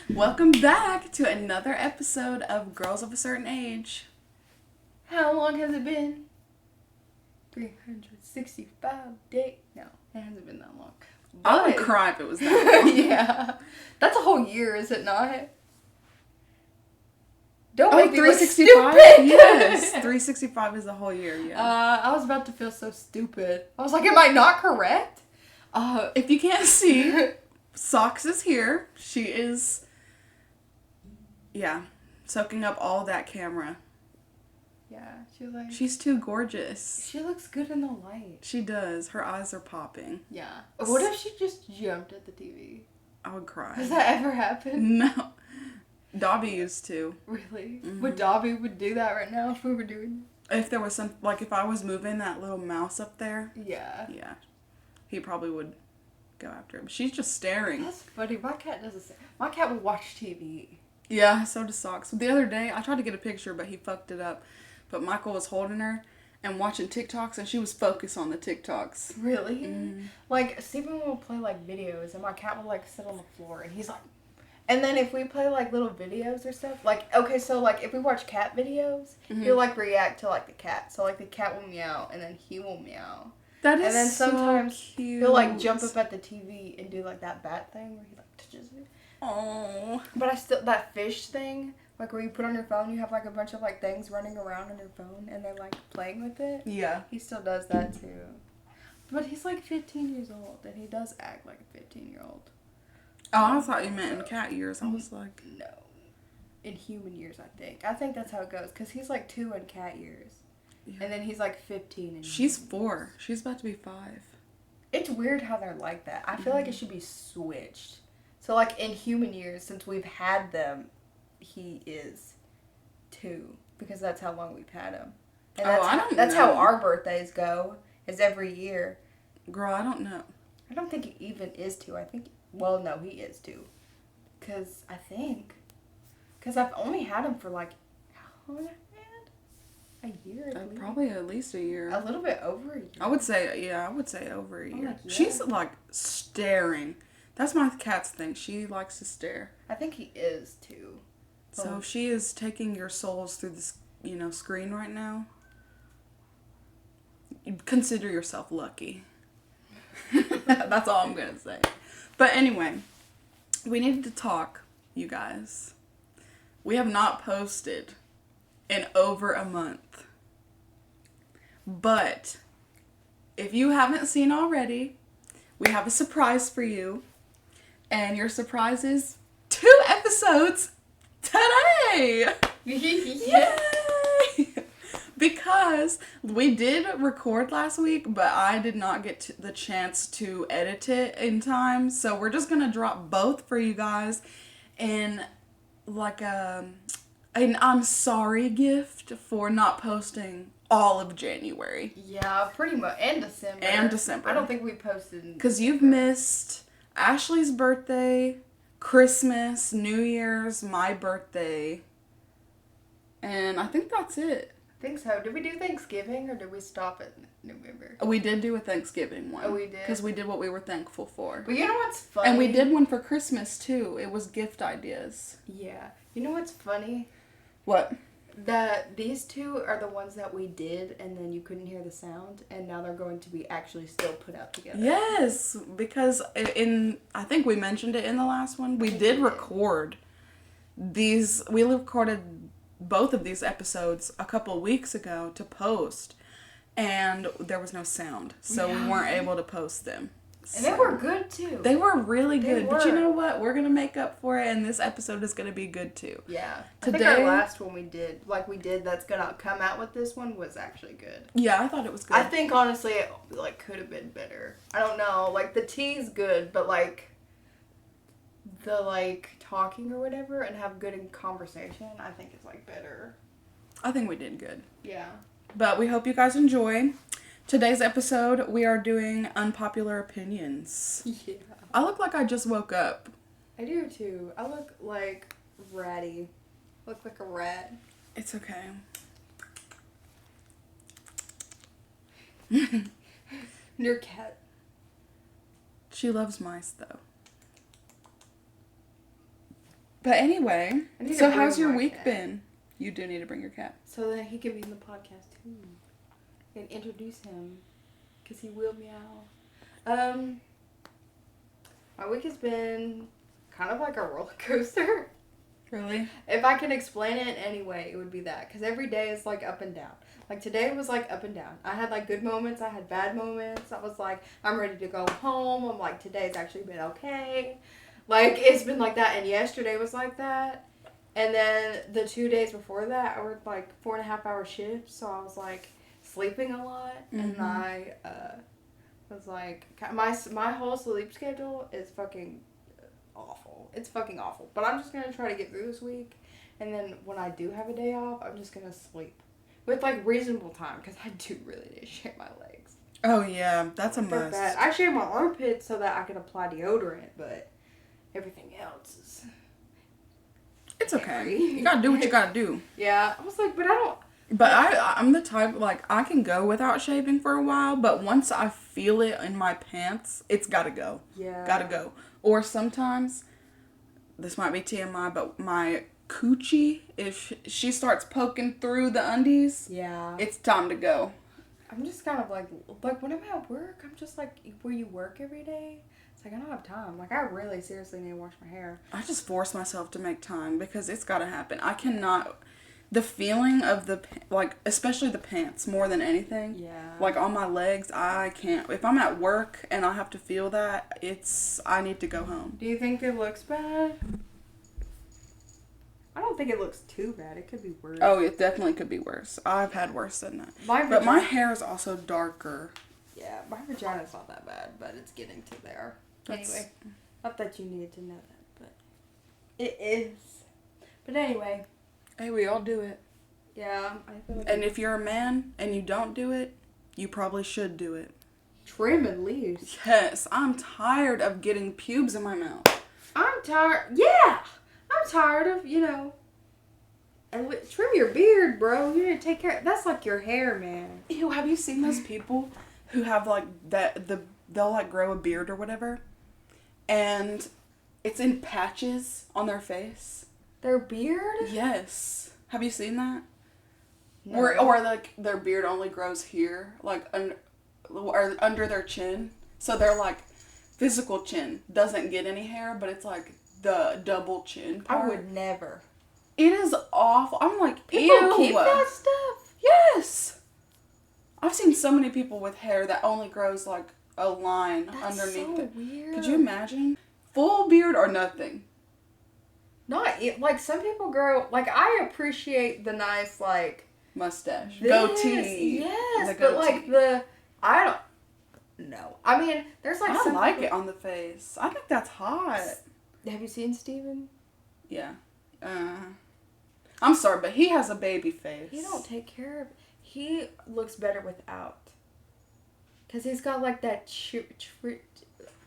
Welcome back to another episode of Girls of a Certain Age. How long has it been? 365 days? No, it hasn't been that long. I would cry if it was that long. Yeah. That's a whole year, is it not? Don't Oh, make me look 365? stupid. Yes, 365 is a whole year, yeah. I was about to feel so stupid. I was like, am I not correct? If you can't see, Socks is here. She is, soaking up all that camera. Yeah, She's too gorgeous. she looks good in the light. She does. Her eyes are popping. Yeah. What if she just jumped at the TV? I would cry. Has that ever happened? No. Dobby used to. Really? Mm-hmm. Would Dobby do that right now if we were doing If there was some, like if I was moving that little mouse up there, it? Yeah. yeah, he probably would go after him. She's just staring. That's funny. My cat does the same. My cat will watch TV. Yeah, so does Socks. The other day, I tried to get a picture, but he fucked it up. But Michael was holding her and watching TikToks, and she was focused on the TikToks. Really? Mm-hmm. Like, Steven will play, like, videos, and my cat will, like, sit on the floor, and he's like... And then if we play, like, little videos or stuff, like, okay, so, like, if we watch cat videos, he'll, like, react to, like, the cat. So, like, the cat will meow, and then he will meow. That is And then sometimes so cute. he'll, like, jump up at the TV and do, like, that bat thing where he, like, touches it. Oh. But I still... That fish thing... Like, where you put on your phone, you have, like, a bunch of, like, things running around on your phone, and they're, like, playing with it. Yeah. He still does that, too. But he's, like, 15 years old, and he does act like a 15-year-old. Oh, I thought you meant in cat years. I was like... No. In human years, I think. I think that's how it goes, because he's, like, 2 in cat years. Yeah. And then he's, like, 15 in She's human 4. years. She's about to be 5. It's weird how they're like that. I feel like it should be switched. So, like, in human years, since we've had them, he is 2, because that's how long we've had him. And that's how our birthdays go, is every year. Girl, I don't know. I don't think he even is 2. I think, well, no, he is 2. Because I've only had him for, like, how long have I had? A year at least? Probably at least a year. A little bit over a year. I would say over a year. like, yeah. She's, like, staring. That's my cat's thing. She likes to stare. I think he is 2. So she is taking your souls through this, screen right now. You consider yourself lucky. That's all I'm going to say. But anyway, we needed to talk, you guys. We have not posted in over a month. But if you haven't seen already, we have a surprise for you. And your surprise is 2 episodes today! Yay! Because we did record last week, but I did not get the chance to edit it in time. So we're just going to drop both for you guys in like an I'm sorry gift for not posting all of January. Yeah, pretty much. And December. I don't think we posted. Because you've missed Ashley's birthday, Christmas, New Year's, my birthday, and I think that's it. I think so. Did we do Thanksgiving or did we stop at November? We did do a Thanksgiving one. Oh, we did? Because we did what we were thankful for. But you know what's funny? And we did one for Christmas, too. It was gift ideas. Yeah. You know what's funny? What? That these 2 are the ones that we did and then you couldn't hear the sound, and now they're going to be actually still put out together. Yes, because I think we mentioned it in the last one, we did record these, we recorded both of these episodes a couple of weeks ago to post, and there was no sound, so we weren't able to post them. And they were good, too. They were really good, but you were. know what? We're going to make up for it, and this episode is going to be good, too. Yeah. Today, I think our last one we did that's going to come out with this one was actually good. Yeah, I thought it was good. I think, honestly, it, like, could have been better. I don't know. Like, the tea's good, but, like, the, like, talking or whatever and have good conversation, I think is, like, better. I think we did good. Yeah. But we hope you guys enjoy. Today's episode, we are doing Unpopular Opinions. Yeah. I look like I just woke up. I do, too. I look, like, ratty. I look like a rat. It's okay. Your cat. She loves mice, though. But anyway, I need to so bring how's your my week cat. been? You do need to bring your cat. So that he can be in the podcast too. And introduce him. Because he will meow. My week has been kind of like a roller coaster. Really? If I can explain it in any way, it would be that. Because every day is like up and down. Like today was like up and down. I had like good moments. I had bad moments. I was like, I'm ready to go home. I'm like, today's actually been okay. Like, it's been like that. And yesterday was like that. And then the 2 days before that, I worked like 4.5-hour shifts. So I was like sleeping a lot. And I was like, my whole sleep schedule is fucking awful. It's fucking awful. But I'm just going to try to get through this week. And then when I do have a day off, I'm just going to sleep. With like reasonable time. Because I do really need to shave my legs. Oh, yeah. That's a They're must. bad. I shave my armpits so that I can apply deodorant. But everything else is... It's okay. You gotta do what you gotta do. Yeah. I was like, but I don't... But I'm the type, like, I can go without shaving for a while, but once I feel it in my pants, it's gotta go. Yeah. Gotta go. Or sometimes, this might be TMI, but my coochie, if she starts poking through the undies, Yeah. it's time to go. I'm just kind of like when I'm at work, I'm just like, where you work every day, it's like I don't have time. Like, I really seriously need to wash my hair. I just force myself to make time because it's gotta happen. I cannot... The feeling of the, like, especially the pants more than anything. Yeah. Like, on my legs, I can't. If I'm at work and I have to feel that, I need to go home. Do you think it looks bad? I don't think it looks too bad. It could be worse. Oh, it definitely could be worse. I've had worse than that. But my hair is also darker. Yeah, my vagina's not that bad, but it's getting to there. Anyway, not that you needed to know that, but it is. But anyway. Hey, we all do it. Yeah, I feel like... And if you're a man and you don't do it, you probably should do it. Trim at least. Yes, I'm tired of getting pubes in my mouth. I'm tired. Yeah! I'm tired of, and trim your beard, bro. You need to take care. That's like your hair, man. Ew, have you seen those people who have, like, they'll, like, grow a beard or whatever, and it's in patches on their face? Their beard? Yes. Have you seen that? No. Or like, their beard only grows here, like, or under their chin. So their, like, physical chin doesn't get any hair, but it's, like, the double chin part. I would never. It is awful. I'm like, People ew. keep that stuff? Yes. I've seen so many people with hair that only grows, like, a line That's underneath so it. weird. Could you imagine? Full beard or nothing. Like, some people grow, like, I appreciate the nice, like... Mustache. This, goatee. yes, The but, goatee. like, I don't... No. I mean, there's, like, I like it on the face. I think that's hot. Have you seen Steven? Yeah. I'm sorry, but he has a baby face. He don't take care of... He looks better without. Because he's got, like, that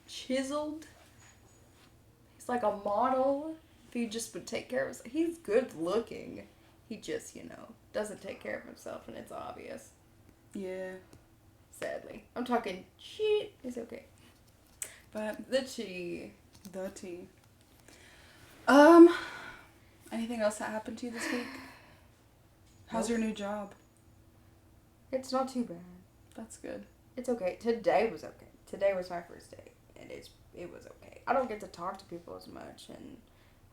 chiseled... He's like a model. If he just would take care of himself. He's good looking. He just, doesn't take care of himself, and it's obvious. Yeah. Sadly. I'm talking shit. It's okay. But The tea. the tea. Anything else that happened to you this week? How's your new job? It's not too bad. That's good. It's okay. Today was okay. Today was my first day, and it was okay. I don't get to talk to people as much, and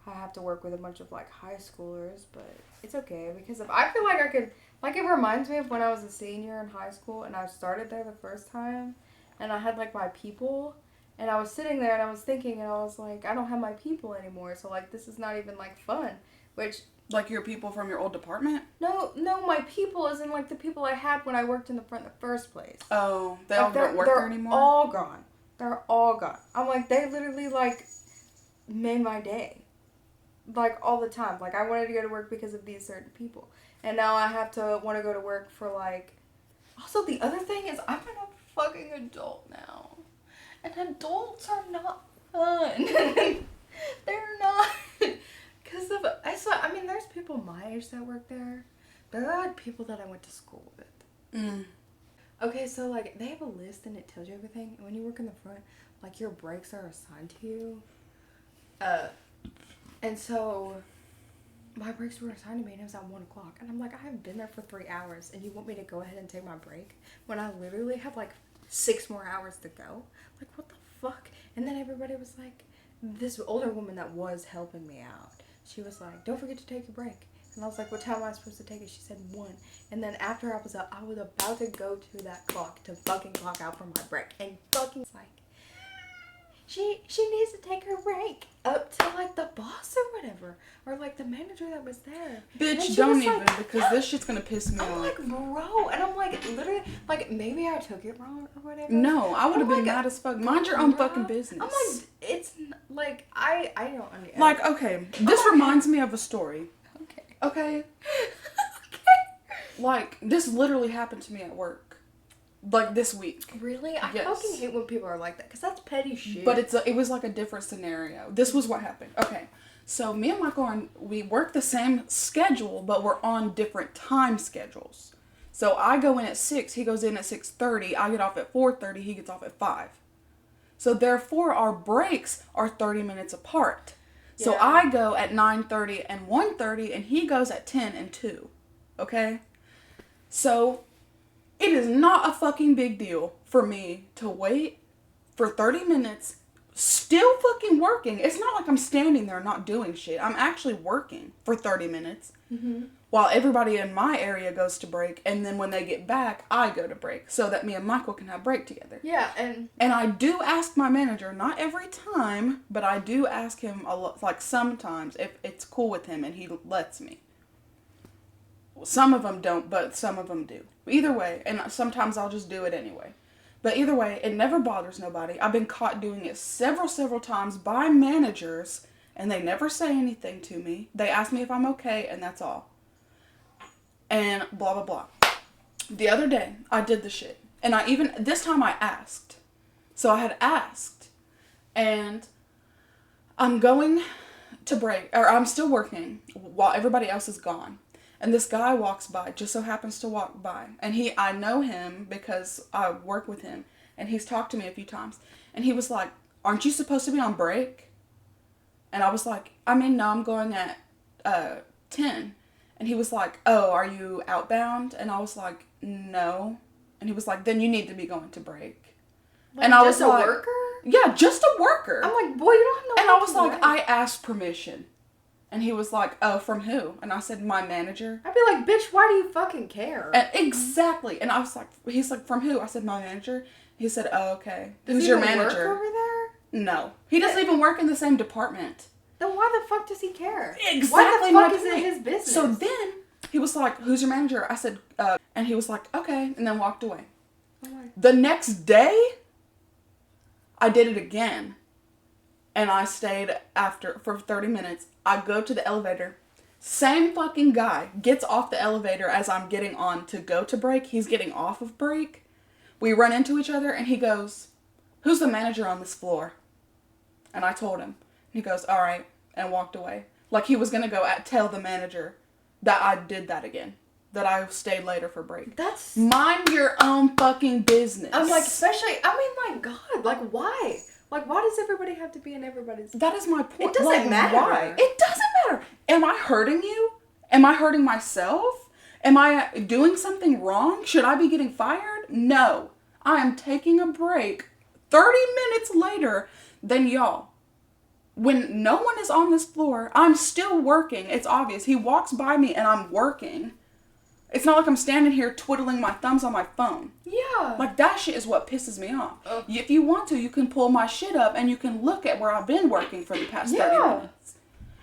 I have to work with a bunch of, like, high schoolers, but it's okay, because if I feel like I could, like, it reminds me of when I was a senior in high school, and I started there the first time, and I had, like, my people, and I was sitting there, and I was thinking, and I was like, I don't have my people anymore, so, like, this is not even, like, fun, which... Like your people from your old department? No, my people isn't, like, the people I had when I worked in the front in the first place. Oh, they all don't work there anymore? They're all gone. They're all gone. I'm like, they literally, like, made my day. Like, all the time. Like, I wanted to go to work because of these certain people. And now I have to want to go to work for, like... Also, the other thing is, I'm a fucking adult now. And adults are not fun. They're not. Because of... I mean, there's people my age that work there. But there are, like, people that I went to school with. Mm. Okay, so, like, they have a list and it tells you everything. And when you work in the front, like, your breaks are assigned to you. And so my breaks were assigned to me and it was at 1 o'clock. And I'm like, I haven't been there for 3 hours and you want me to go ahead and take my break when I literally have like 6 more hours to go? Like, what the fuck? And then everybody was like, this older woman that was helping me out, she was like, don't forget to take your break. And I was like, what time am I supposed to take it? She said 1. And then after I was about to go to that clock to fucking clock out for my break. And fucking like, she needs to take her break up to like the boss or whatever. Or like the manager that was there. Bitch, don't even, like, because this shit's gonna piss me I'm off. like, bro. And I'm like, literally, like, maybe I took it wrong or whatever. No, I would have been like, mad as fuck. Mind your own fucking business. I'm like, it's like, I don't understand. Like, okay, this reminds me of a story. Okay. Like, this literally happened to me at work. Like, this week. Really? I fucking hate when people are like that, because that's petty shit. But it was like a different scenario. This was what happened. Okay. So, me and Michael, we work the same schedule, but we're on different time schedules. So, I go in at 6, he goes in at 6:30, I get off at 4:30, he gets off at 5. So, therefore, our breaks are 30 minutes apart. So I go at 9:30 and 1:30, and he goes at 10 and 2. Okay? So, it is not a fucking big deal for me to wait for 30 minutes, still fucking working. It's not like I'm standing there not doing shit. I'm actually working for 30 minutes. Mm-hmm. While everybody in my area goes to break, and then when they get back, I go to break, so that me and Michael can have break together. Yeah, and I do ask my manager, not every time, but I do ask him a lot, like sometimes, if it's cool with him, and he lets me. Some of them don't, but some of them do. Either way, and sometimes I'll just do it anyway. But either way, it never bothers nobody. I've been caught doing it several times by managers, and they never say anything to me. They ask me if I'm okay, and that's all. And blah, blah, blah. The other day, I did the shit. And this time I asked. So I had asked. And I'm going to break, or I'm still working while everybody else is gone. And this guy walks by, just so happens to walk by. And I know him because I work with him. And he's talked to me a few times. And he was like, aren't you supposed to be on break? And I was like, no, I'm going at 10. And he was like, oh, are you outbound? And I was like, no. And he was like, then you need to be going to break. Like, and I was like, just a worker? Yeah, just a worker. I'm like, boy, you don't have no. And I was like, I asked permission. And he was like, oh, from who? And I said, my manager. I'd be like, bitch, why do you fucking care? And exactly. And I was like, he's like, from who? I said, my manager. He said, oh, okay. Who's your manager? Work over there? No. He doesn't even work in the same department. Then why the fuck does he care? Exactly. Why the fuck is it his business? So then he was like, who's your manager? I said, and he was like, okay, and then walked away. Oh my. The next day, I did it again. And I stayed for 30 minutes. I go to the elevator. Same fucking guy gets off the elevator as I'm getting on to go to break. He's getting off of break. We run into each other and he goes, who's the manager on this floor? And I told him. He goes, all right, and walked away. Like he was going to go tell the manager that I did that again. That I stayed later for break. That's... Mind your own fucking business. I'm like, especially, my God, like, why? Like, why does everybody have to be in everybody's... That is my point. It doesn't matter. Why? It doesn't matter. Am I hurting you? Am I hurting myself? Am I doing something wrong? Should I be getting fired? No. I am taking a break 30 minutes later than y'all. When no one is on this floor, I'm still working. It's obvious. He walks by me and I'm working. It's not like I'm standing here twiddling my thumbs on my phone. Yeah. Like, that shit is what pisses me off. If you want to, you can pull my shit up and you can look at where I've been working for the past 30 minutes.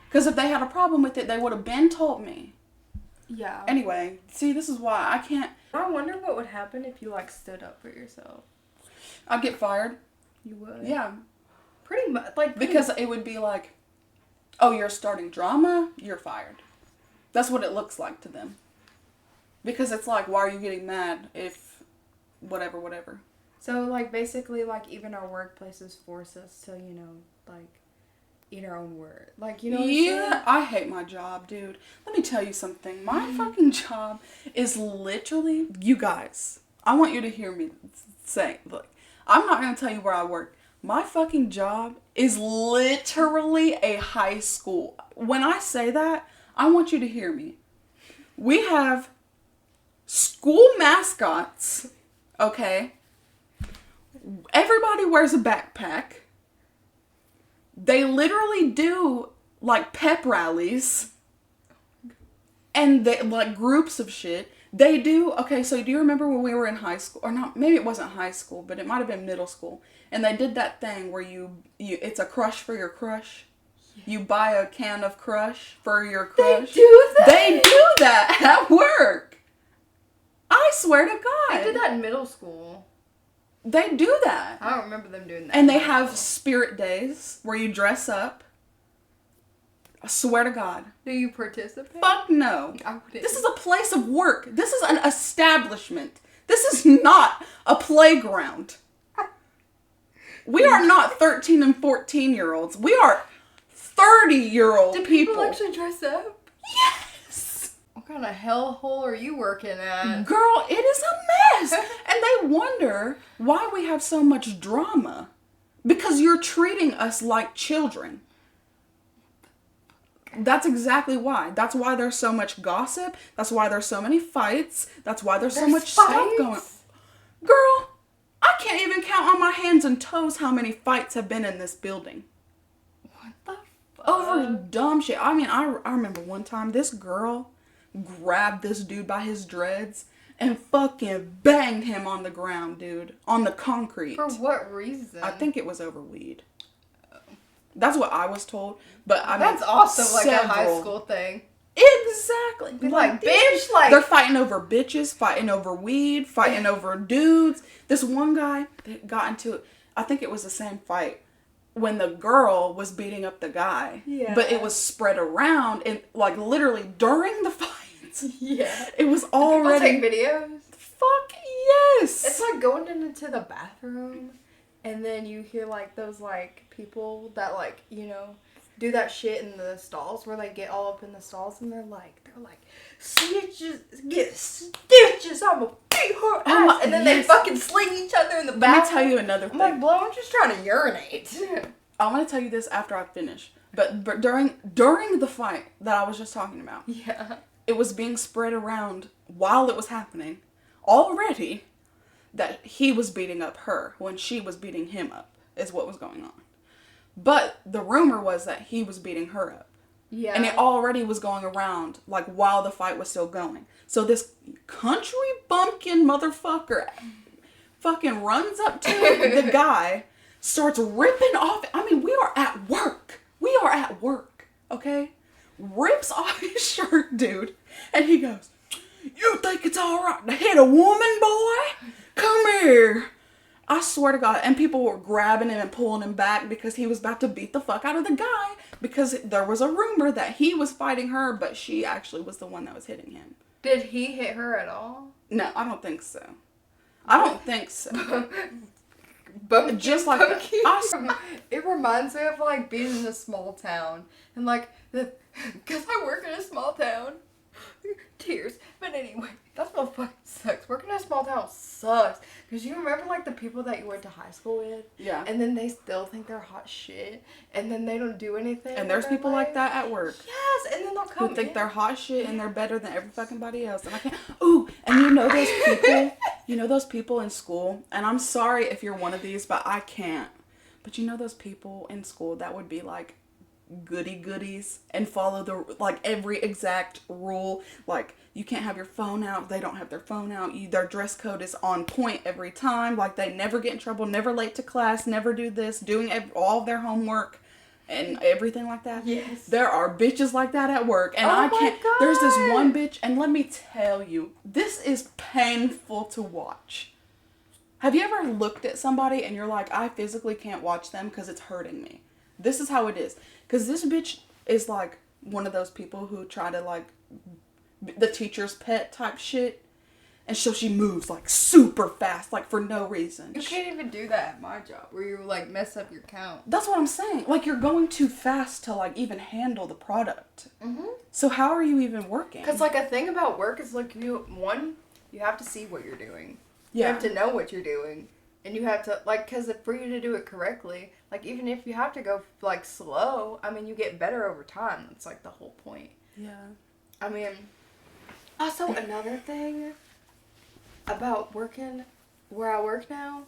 Because if they had a problem with it, they would have been told me. Yeah. Anyway, see, this is why I can't... I wonder what would happen if you, like, stood up for yourself. I'd get fired. You would? Yeah. Pretty much. Like, because it would be like, oh, you're starting drama, you're fired. That's what it looks like to them. Because it's like, why are you getting mad if whatever. So, like, basically, like, even our workplaces force us to, you know, like, eat our own word. Like, you know what I'm saying? I hate my job, dude. Let me tell you something. My fucking job is literally, you guys, I want you to hear me say, look, I'm not going to tell you where I work. My fucking job is literally a high school. When I say that, I want you to hear me. We have school mascots, okay? Everybody wears a backpack. They literally do, like, pep rallies. And they, like, groups of shit. They do, okay, so do you remember when we were in high school? Or not, maybe it wasn't high school, but it might have been middle school. And they did that thing where you it's a crush for your crush. Yeah. You buy a can of crush for your crush. They do that? They do that at work. I swear to God. They did that in middle school. They do that. I don't remember them doing that. And they have spirit days where you dress up. I swear to God. Do you participate? Fuck no. I wouldn't. This is a place of work. This is an establishment. This is not a playground. We are not 13 and 14-year-olds. We are 30-year-old people. Do people actually dress up? Yes. What kind of hellhole are you working at? Girl, it is a mess. And they wonder why we have so much drama. Because you're treating us like children. That's exactly why. That's why there's so much gossip. That's why there's so many fights. That's why there's so much stuff going. Girl, I can't even count on my hands and toes how many fights have been in this building. What the fuck? Over dumb shit. I mean, I remember one time this girl grabbed this dude by his dreads and fucking banged him on the ground, dude. On the concrete. For what reason? I think it was over weed. That's what I was told. But I mean, that's also like a high school thing. Exactly. Be like, bitch, like... They're fighting over bitches, fighting over weed, fighting over dudes. This one guy that got into it, I think it was the same fight when the girl was beating up the guy. Yeah. But it was spread around and like literally during the fight. Yeah. It was already... People take videos? Fuck yes. It's like going into the bathroom and then you hear like those like people that like, you know, do that shit in the stalls where they get all up in the stalls and they're like snitches get stitches, I'ma beat her ass, and then they fucking sling each other in the bathroom. Let me tell you another thing. I'm like, bro, I'm just trying to urinate. I want to tell you this after I finish. But during the fight that I was just talking about, yeah, it was being spread around while it was happening already that he was beating up her when she was beating him up is what was going on. But the rumor was that he was beating her up. Yeah. And it already was going around, like, while the fight was still going. So this country bumpkin motherfucker fucking runs up to the guy, starts ripping off... I mean, we are at work. We are at work, okay? Rips off his shirt, dude. And he goes, "You think it's all right to hit a woman, boy? Come here." I swear to God. And people were grabbing him and pulling him back because he was about to beat the fuck out of the guy. Because there was a rumor that he was fighting her, but she actually was the one that was hitting him. Did he hit her at all? No, I don't think so. I don't think so. But just like it reminds me of like being in a small town and like because I work in a small town. Tears. But anyway, that's what fucking sucks. Working in a small town sucks. Because you remember like the people that you went to high school with? Yeah. And then they still think they're hot shit. And then they don't do anything. And there's people like that at work. Yes. And then they'll come who think they're hot shit and they're better than every fucking body else. And I can't. Ooh, and you know those people? You know those people in school? And I'm sorry if you're one of these, but I can't. But you know those people in school that would be like goodies and follow the like every exact rule, like you can't have your phone out, they don't have their phone out, their dress code is on point every time, like they never get in trouble, never late to class, never do this, doing all of their homework and everything like that. Yes, there are bitches like that at work, and I can't. God. There's this one bitch, and let me tell you, this is painful to watch. Have you ever looked at somebody and you're like, I physically can't watch them because it's hurting me? This is how it is. Because this bitch is like one of those people who try to like the teacher's pet type shit. And so she moves like super fast, like for no reason. You can't even do that at my job where you like mess up your count. That's what I'm saying. Like you're going too fast to like even handle the product. Mm-hmm. So how are you even working? Because like a thing about work is like you have to see what you're doing. Yeah. You have to know what you're doing. And you have to, like, because for you to do it correctly, like, even if you have to go, like, slow, I mean, you get better over time. That's, like, the whole point. Yeah. I mean, also another thing about working where I work now,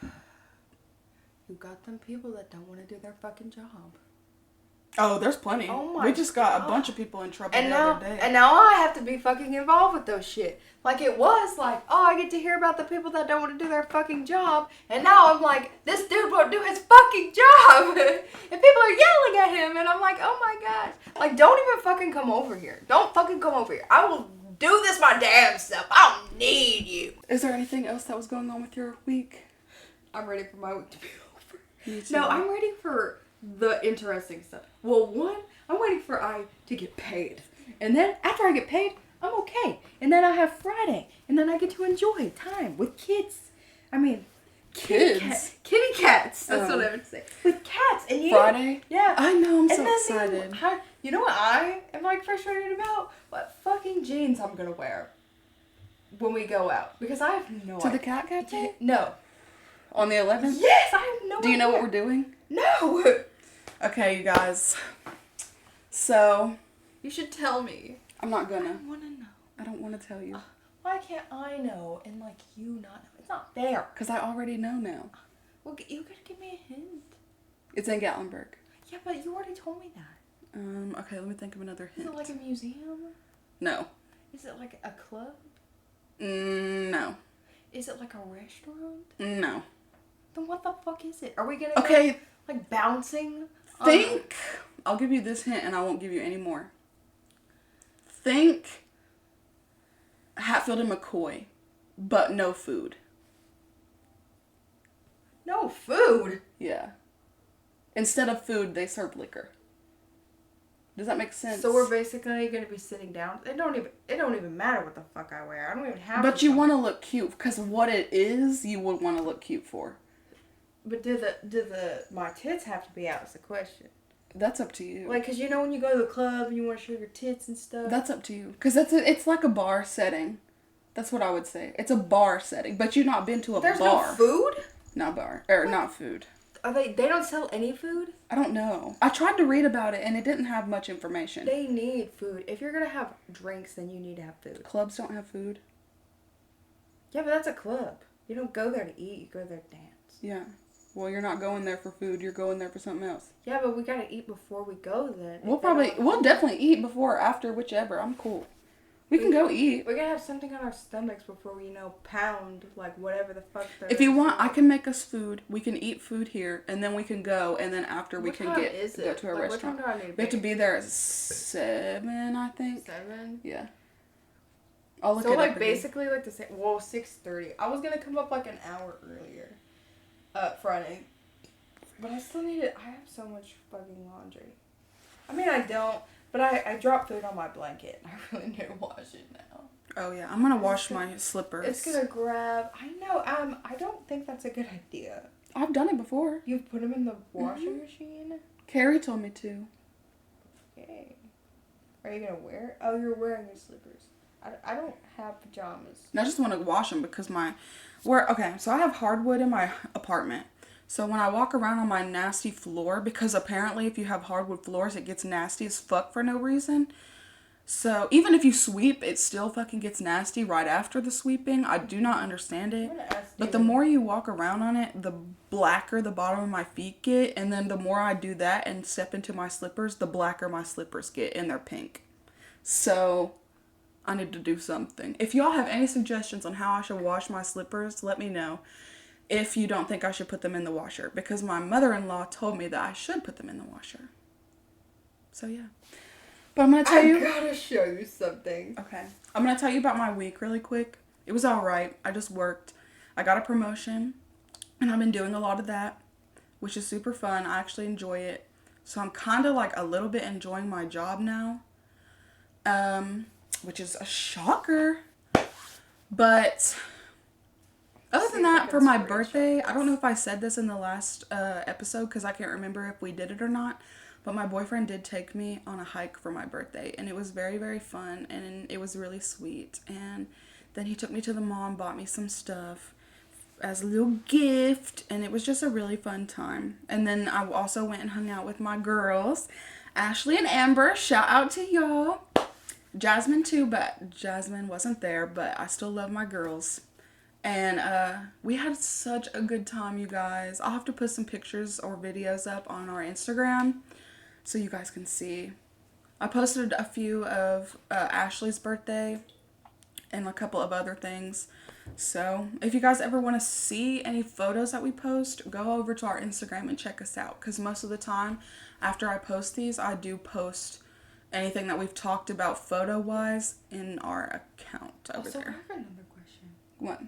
you got them people that don't want to do their fucking job. Oh, there's plenty. Oh my We just got God. a bunch of people in trouble And the now, other day. and now I have to be fucking involved with those shit. Like, it was like, oh, I get to hear about the people that don't want to do their fucking job. And now I'm like, this dude won't do his fucking job. And people are yelling at him. And I'm like, oh my gosh. Like, don't even fucking come over here. Don't fucking come over here. I will do this my damn self. I don't need you. Is there anything else that was going on with your week? I'm ready for my week to be over. Me too. No, I'm ready for the interesting stuff. Well, one, I'm waiting for I to get paid. And then after I get paid, I'm okay. And then I have Friday. And then I get to enjoy time with kids. I mean, Kids? Kitty cats. That's what I would say. With cats. And you Friday? Yeah. I know, I'm And so then excited. you know what I am like frustrated about? What fucking jeans I'm gonna wear when we go out. Because I have no To idea. the Cat Cafe? No. On the 11th? Yes, I have no idea. Do you know what we're doing? No. Okay, you guys. So, You should tell me. I'm not I gonna. want to know. I don't want to tell you. Why can't I know and like you not know? It's not fair. Because I already know now. Well, you gotta give me a hint. It's in Gatlinburg. Yeah, but you already told me that. Okay, let me think of another Is hint. it like a museum? No. Is it like a club? No. Is it like a restaurant? No. Then what the fuck is it? Are we gonna Okay, go, like bouncing? think. I'll give you this hint and I won't give you any more. Think Hatfield and McCoy, but no food. No food. Yeah. Instead of food, they serve liquor. Does that make sense? So we're basically gonna be sitting down. It don't even matter what the fuck I wear. I don't even have. But to you want to look cute because what it is, you would want to look cute for. But do my tits have to be out? Is the question. That's up to you. Like, cause you know when you go to the club and you want to show your tits and stuff. That's up to you. Because it's like a bar setting. That's what I would say. It's a bar setting, but you've not been to a There's bar. no food? Not bar. Or not food. Are they don't sell any food? I don't know. I tried to read about it and it didn't have much information. They need food. If you're gonna have drinks, then you need to have food. Clubs don't have food. Yeah, but that's a club. You don't go there to eat, you go there to dance. Yeah. Well, you're not going there for food. You're going there for something else. Yeah, but we gotta eat before we go then. We'll definitely eat before or after, whichever. I'm cool. We can go eat. We gotta have something on our stomachs before we, pound, like, whatever the fuck there If you is. want, I can make us food. We can eat food here, and then we can go, and then after we What can time is go it? to a Like, restaurant. What time do I need to We have to be there at 7, I think. 7? Yeah. I'll look So, it like, up again. basically, like, 6:30. I was gonna come up, like, an hour earlier. Friday. But I still need it. I have so much fucking laundry. I mean, I don't, but I dropped food on my blanket. I really need to wash it now. Oh yeah, I'm gonna wash my slippers. It's gonna grab. I know. I don't think that's a good idea. I've done it before. You've put them in the washing machine. Carrie told me to. Okay. Are you gonna wear? Oh, you're wearing your slippers. I don't have pajamas. I just want to wash them because so I have hardwood in my apartment. So when I walk around on my nasty floor, because apparently if you have hardwood floors, it gets nasty as fuck for no reason. So even if you sweep, it still fucking gets nasty right after the sweeping. I do not understand it. But the more you walk around on it, the blacker the bottom of my feet get. And then the more I do that and step into my slippers, the blacker my slippers get, and they're pink. So I need to do something. If y'all have any suggestions on how I should wash my slippers, let me know. If you don't think I should put them in the washer. Because my mother-in-law told me that I should put them in the washer. So yeah. But I'm going to tell you. I gotta show you something. Okay. I'm going to tell you about my week really quick. It was alright. I just worked. I got a promotion. And I've been doing a lot of that. Which is super fun. I actually enjoy it. So I'm kind of like a little bit enjoying my job now. Which is a shocker. But other than that, for my birthday, I don't know if I said this in the last episode because I can't remember if we did it or not. But my boyfriend did take me on a hike for my birthday. And it was very, very fun. And it was really sweet. And then he took me to the mall and bought me some stuff. as a little gift, and it was just a really fun time. And then I also went and hung out with my girls, Ashley and Amber. Shout out to y'all. Jasmine too, but Jasmine wasn't there, but I still love my girls. And we had such a good time, you guys. I'll have to put some pictures or videos up on our Instagram so you guys can see. I posted a few of Ashley's birthday and a couple of other things. So if you guys ever want to see any photos that we post, go over to our Instagram and check us out. Because most of the time, after I post these, I do post anything that we've talked about photo-wise in our account over also, there. I have another question. What?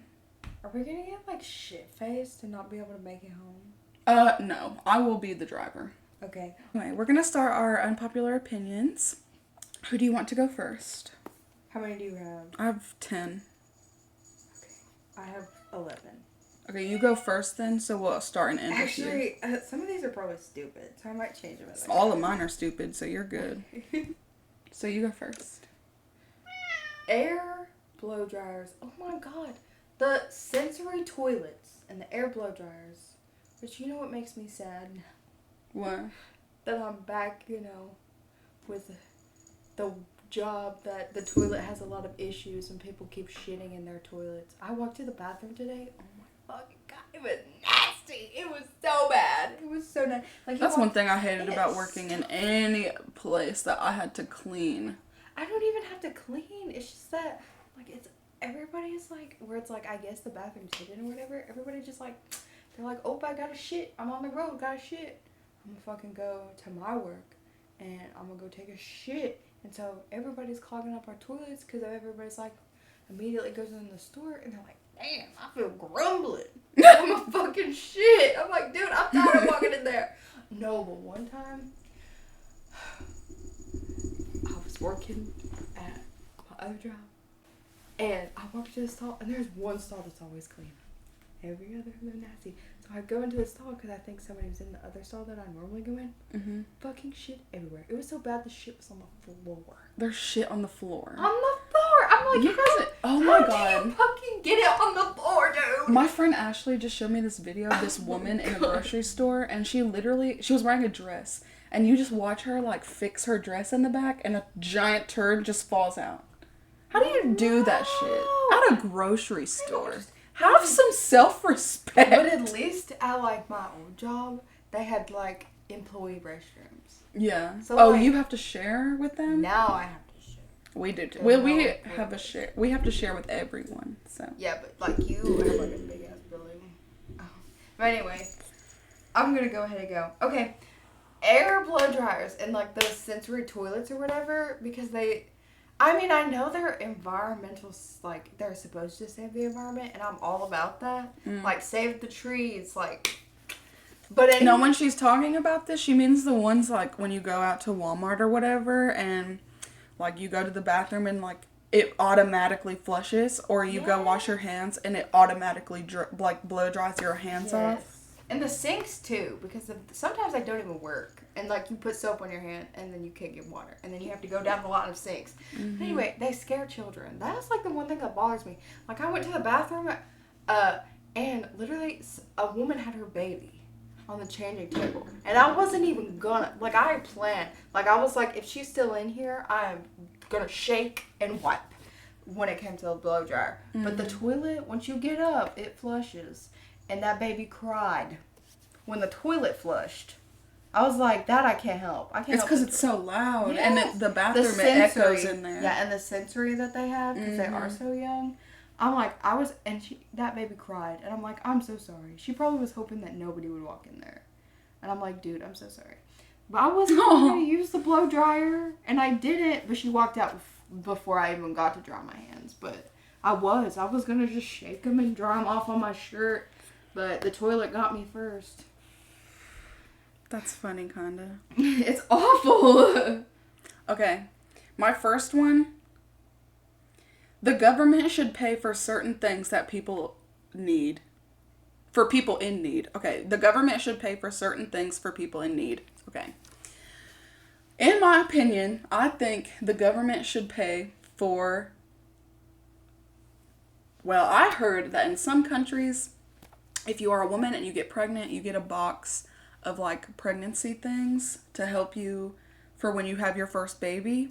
Are we gonna get like shit-faced and not be able to make it home? No. I will be the driver. Okay. Anyway, we're gonna start our unpopular opinions. Who do you want to go first? How many do you have? I have 10. Okay. I have 11. Okay, you go first then, so we'll start and end with you. Actually, some of these are probably stupid, so I might change them. All of mine are stupid, so you're good. So you go first. Air blow dryers. Oh my god. The sensory toilets and the air blow dryers. But you know what makes me sad? What? That I'm back, with the job that the toilet has a lot of issues and people keep shitting in their toilets. I walked to the bathroom today. Oh my fucking god. It was nasty. It was so bad. It was so nasty. Like, that's one thing I hated about working in any place that I had to clean. I don't even have to clean. It's just that, like, everybody's like, where it's like, I guess the bathroom's hidden or whatever. Everybody just like, they're like, oh, I gotta shit. I'm on the road, gotta shit. I'm gonna fucking go to my work and I'm gonna go take a shit. And so everybody's clogging up our toilets because everybody's like, immediately goes in the store and they're like, damn, I feel grumbling. I'm a fucking shit. I'm like, dude, I'm tired of walking in there. No, but one time, I was working at my other job and I walked to the stall and there's one stall that's always clean. Every other, they're nasty. So I go into the stall because I think somebody was in the other stall that I normally go in. Mm-hmm. Fucking shit everywhere. It was so bad the shit was on the floor. There's shit on the floor. On the floor! I'm like, you guys, oh my god. How do you fucking get it on the floor, dude? My friend Ashley just showed me this video of this woman in a grocery store, and she was wearing a dress, and you just watch her like fix her dress in the back, and a giant turd just falls out. How do you do that shit at a grocery store? Have some self-respect. But at least at like my old job, they had like employee restrooms. Yeah. So, you have to share with them? Now I have to share. We do too. Well, we have a share. We have to share with everyone. So. Yeah, but like you have like a big ass building. Oh. But anyway, I'm gonna go ahead and go. Okay, air blow dryers and like those sensory toilets or whatever, because I know they're environmental, like, they're supposed to save the environment, and I'm all about that. Like, save the trees, like, but anyway. No, when she's talking about this, she means the ones, like, when you go out to Walmart or whatever, and, like, you go to the bathroom and, like, it automatically flushes, or you go wash your hands, and it automatically, blow dries your hands off. And the sinks, too, because sometimes they don't even work. And, like, you put soap on your hand, and then you can't get water. And then you have to go down the line of sinks. Mm-hmm. Anyway, they scare children. That's, like, the one thing that bothers me. Like, I went to the bathroom, and literally a woman had her baby on the changing table. And I wasn't even gonna, like, I planned. Like, I was like, if she's still in here, I'm gonna shake and wipe when it came to the blow dryer. Mm-hmm. But the toilet, once you get up, it flushes. And that baby cried when the toilet flushed. I was like, that I can't help. It's because it's so loud. Yes. And the bathroom, it echoes in there. Yeah, and the sensory that they have, because they are so young. I'm like, that baby cried. And I'm like, I'm so sorry. She probably was hoping that nobody would walk in there. And I'm like, dude, I'm so sorry. But I wasn't going to use the blow dryer. And I didn't. But she walked out before I even got to dry my hands. But I was going to just shake them and dry them off on my shirt. But the toilet got me first. That's funny, kinda. It's awful. Okay. My first one. The government should pay for certain things that people need. For people in need. Okay. The government should pay for certain things for people in need. Okay. In my opinion, I think the government should pay for... Well, I heard that in some countries... if you are a woman and you get pregnant, you get a box of like pregnancy things to help you for when you have your first baby.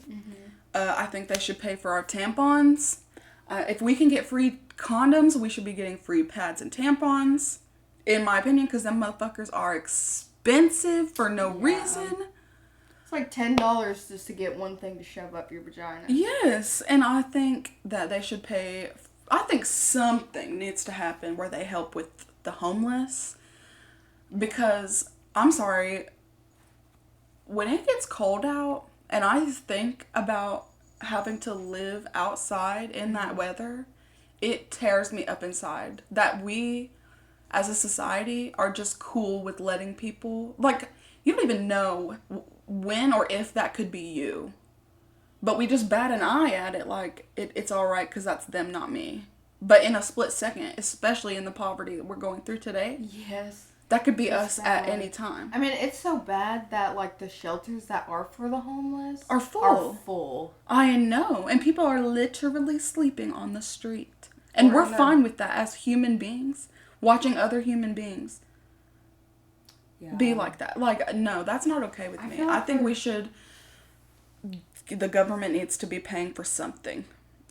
I think they should pay for our tampons. If we can get free condoms, we should be getting free pads and tampons, in my opinion, because them motherfuckers are expensive for no reason. It's like $10 just to get one thing to shove up your vagina. Yes, and I think that they should pay. I think something needs to happen where they help with the homeless, because I'm sorry, when it gets cold out and I think about having to live outside in that weather, it tears me up inside that we as a society are just cool with letting people, like, you don't even know when or if that could be you, but we just bat an eye at it like it's all right because that's them, not me. But in a split second, especially in the poverty that we're going through today, Yes. that could be us at any time. I mean, it's so bad that, like, the shelters that are for the homeless Are full. full. I know. And people are literally sleeping on the street. And we're fine with that as human beings. Watching other human beings be like that. Like, no, that's not okay with me. I think we should... The government needs to be paying for something.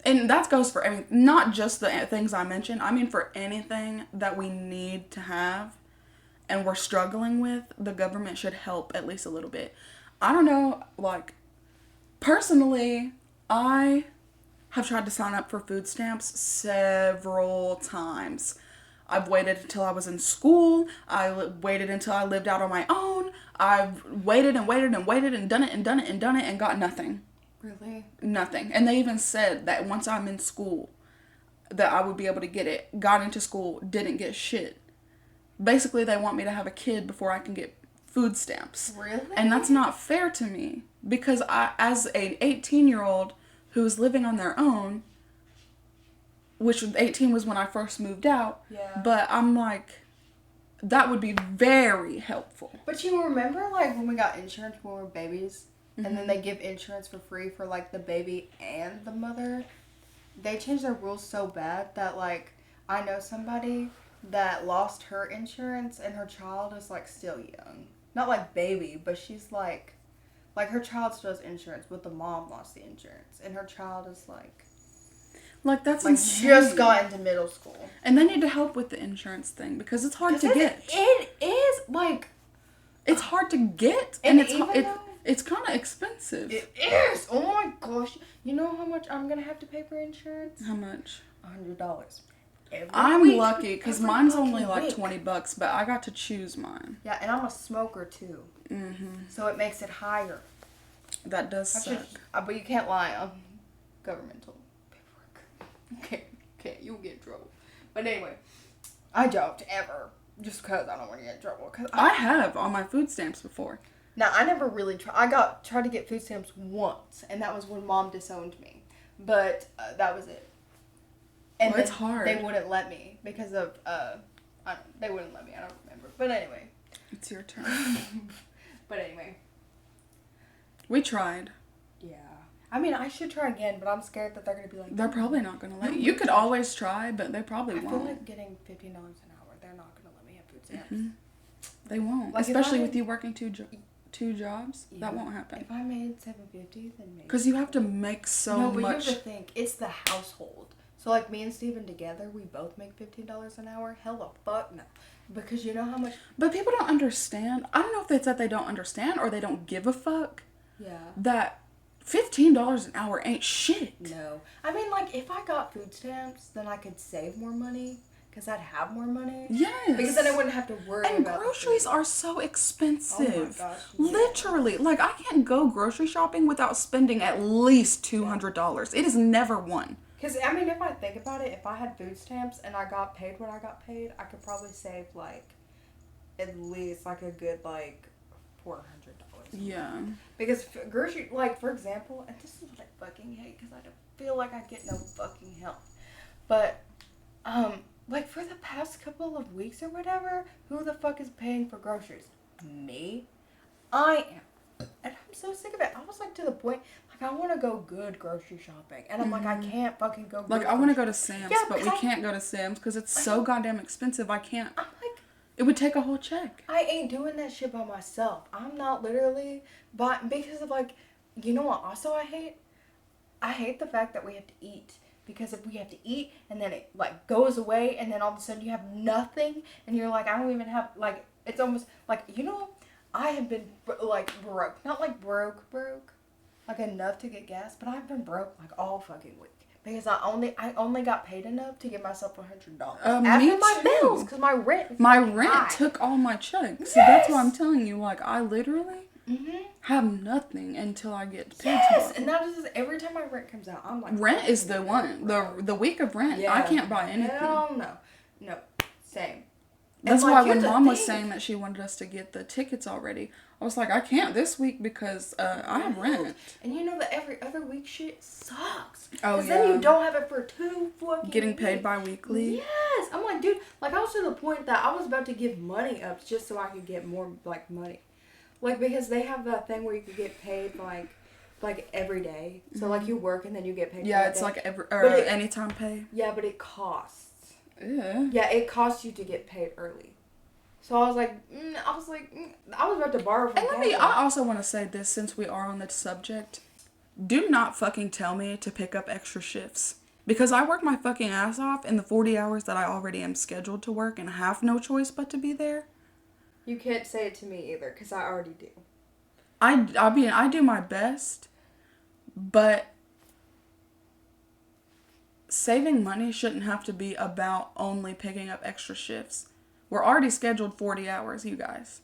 And that goes for everything. Not just the things I mentioned. I mean, for anything that we need to have and we're struggling with, the government should help at least a little bit. I don't know, like, personally, I have tried to sign up for food stamps several times. I've waited until I was in school. I waited until I lived out on my own. I've waited and waited and waited and done it and done it and done it and got nothing. Really? Nothing. And they even said that once I'm in school, that I would be able to get it. Got into school, didn't get shit. Basically, they want me to have a kid before I can get food stamps. Really? And that's not fair to me. Because I, as an 18-year-old who's living on their own, which 18 was when I first moved out. Yeah. But I'm like, that would be very helpful. But you remember, like, when we got insurance when we were babies? And then they give insurance for free for, like, the baby and the mother? They changed their rules so bad that, like, I know somebody that lost her insurance and her child is, like, still young. Not, like, baby, but she's, like, her child still has insurance, but the mom lost the insurance. And her child is, like that's like insane. just got into middle school. And they need to help with the insurance thing because it's hard to get. It is, like... It's hard to get, and it's kind of expensive. It is! Oh my gosh. You know how much I'm going to have to pay for insurance? How much? $100. I'm lucky because mine's only like $20, but I got to choose mine. Yeah, and I'm a smoker too. So it makes it higher. That does suck. But you can't lie on governmental paperwork. Okay, you'll get in trouble. But anyway, I don't ever. Just because I don't want to get in trouble. Cause I have on my food stamps before. Now, I never really tried. I tried to get food stamps once, and that was when Mom disowned me. But that was it. And it's hard. They wouldn't let me because of, they wouldn't let me. I don't remember. But anyway. It's your turn. But anyway. We tried. Yeah. I mean, I should try again, but I'm scared that they're going to be like... They're probably not going to let you. You could always try, but they probably won't. I feel like getting $15 an hour, they're not going to let me have food stamps. They won't. Like especially with you working two jobs. Yeah. That won't happen. If I made $750, then maybe. Because you have to make so much. No, but you have to think. It's the household. So, like, me and Steven together, we both make $15 an hour? Hell the fuck no. Because you know how much... But people don't understand. I don't know if it's that they don't understand or they don't give a fuck. Yeah. That $15 an hour ain't shit. No. I mean, like, if I got food stamps, then I could save more money. Because I'd have more money. Yes. Because then I wouldn't have to worry about... And groceries are so expensive. Oh my gosh. Yeah. Literally. Like, I can't go grocery shopping without spending at least $200. It is never one. Because, I mean, if I think about it, if I had food stamps and I got paid what I got paid, I could probably save, like, at least, like, a good, like, $400. Yeah. Because grocery, like, for example, and this is what I fucking hate because I don't feel like I get no fucking help. But, like, for the past couple of weeks or whatever, who the fuck is paying for groceries? Me? I am. And I'm so sick of it. I was, like, to the point, like, I want to go good grocery shopping. And I'm like, I can't fucking go good. Like, I want to go to Sam's, but we can't go to Sam's because it's so goddamn expensive. I can't. I'm It would take a whole check. I ain't doing that shit by myself. I'm not literally, but because of like, you know what also I hate? I hate the fact that we have to eat. Because if we have to eat and then it like goes away and then all of a sudden you have nothing and you're like, I don't even have, like, it's almost like, you know, I have been like broke. Not like broke, like enough to get gas, but I've been broke like all fucking week. Because I only got paid enough to give myself $100 after my bills, because my rent is my rent high. took all my checks. Yes! So that's why I'm telling you, like, I literally have nothing until I get paid. Yes, and that is every time my rent comes out, I'm like, rent is the one, the week of rent. Yeah. I can't buy anything. Hell no, same. That's why when Mom was saying that she wanted us to get the tickets already, I was like, I can't this week because I have rent. And you know that every other week shit sucks. Oh, yeah. Because then you don't have it for 2 fucking Getting paid bi-weekly. Yes. I'm like, dude, like I was to the point that I was about to give money up just so I could get more, like, money. Like, because they have that thing where you could get paid, like every day. So, like, you work and then you get paid Yeah, for it's day. like anytime pay. Yeah, but it costs. Yeah. Yeah, it costs you to get paid early. So I was like, I was about to borrow from I also want to say this since we are on the subject. Do not fucking tell me to pick up extra shifts. Because I work my fucking ass off in the 40 hours that I already am scheduled to work and have no choice but to be there. You can't say it to me either, because I already do. I do my best, but saving money shouldn't have to be about only picking up extra shifts. We're already scheduled 40 hours, you guys.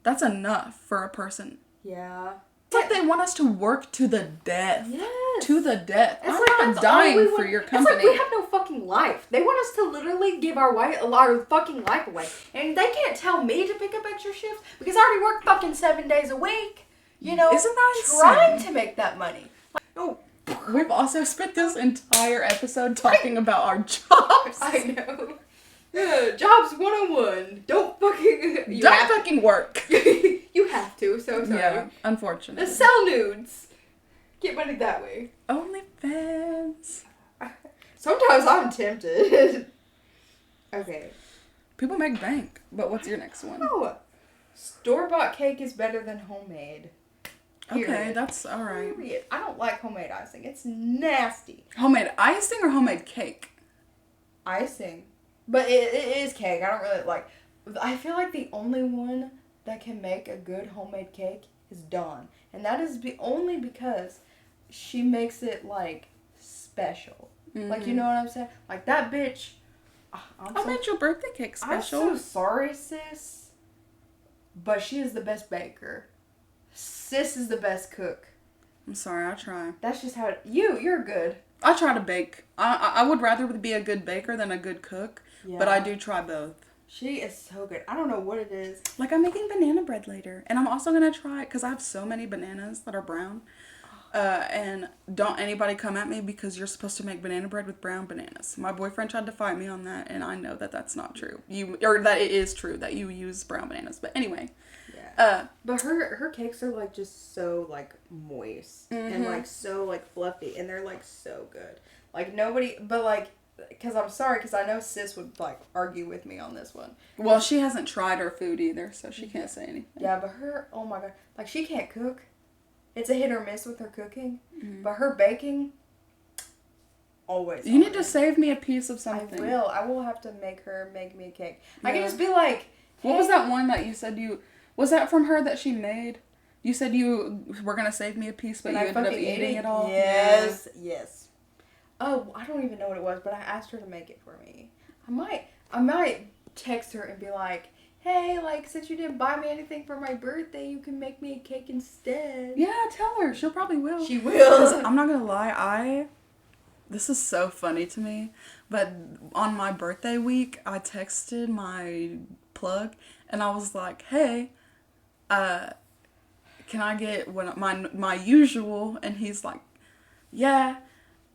That's enough for a person. Yeah. It's like they want us to work to the death. Yes. To the death. It's I'm like not dying for your company. It's like we have no fucking life. They want us to literally give our fucking life away. And they can't tell me to pick up extra shifts because I already work fucking 7 days a week. You know? Isn't that insane? Trying to make that money. Like, oh. We've also spent this entire episode talking about our jobs. I know. Yeah, jobs 101. Don't fucking... fucking work. You have to, so sorry. Yeah, unfortunately. Sell nudes. Get money that way. OnlyFans. Sometimes I'm tempted. Okay. People make bank, but what's your next one? Oh, store-bought cake is better than homemade. Period. Okay, that's alright. Period. I don't like homemade icing. It's nasty. Homemade icing or homemade cake? Icing. But it is cake. I don't really like... I feel like the only one that can make a good homemade cake is Dawn. And that is only because she makes it, like, special. Mm-hmm. Like, you know what I'm saying? Like, that bitch... I made your birthday cake special. I'm so sorry, sis. But she is the best baker. Sis is the best cook. I'm sorry, I try. That's just how... You're good. I try to bake. I would rather be a good baker than a good cook. Yeah. But I do try both. She is so good. I don't know what it is. Like, I'm making banana bread later. And I'm also going to try it because I have so many bananas that are brown. And don't anybody come at me because you're supposed to make banana bread with brown bananas. My boyfriend tried to fight me on that, and I know that that's not true. Or that it is true that you use brown bananas. But anyway. Yeah. But her cakes are, like, just so, like, moist. And, like, so, like, fluffy. And they're, like, so good. Like, nobody... But, like... Because I'm sorry, because I know sis would, like, argue with me on this one. Well, she hasn't tried her food either, so she can't say anything. Yeah, but her, oh my god. Like, she can't cook. It's a hit or miss with her cooking. Mm-hmm. But her baking, always. You need to save me a piece of something. I will. I will have to make her make me a cake. Yeah. I can just be like... Hey. What was that one that you said you... Was that from her that she made? You said you were going to save me a piece, but you ended up eating it all? Yes, yes. Oh, I don't even know what it was, but I asked her to make it for me. I might text her and be like, hey, like, since you didn't buy me anything for my birthday, you can make me a cake instead. Yeah, tell her. She'll probably will. She will. I'm not going to lie, this is so funny to me, but on my birthday week, I texted my plug, and I was like, hey, can I get my usual? And he's like, yeah.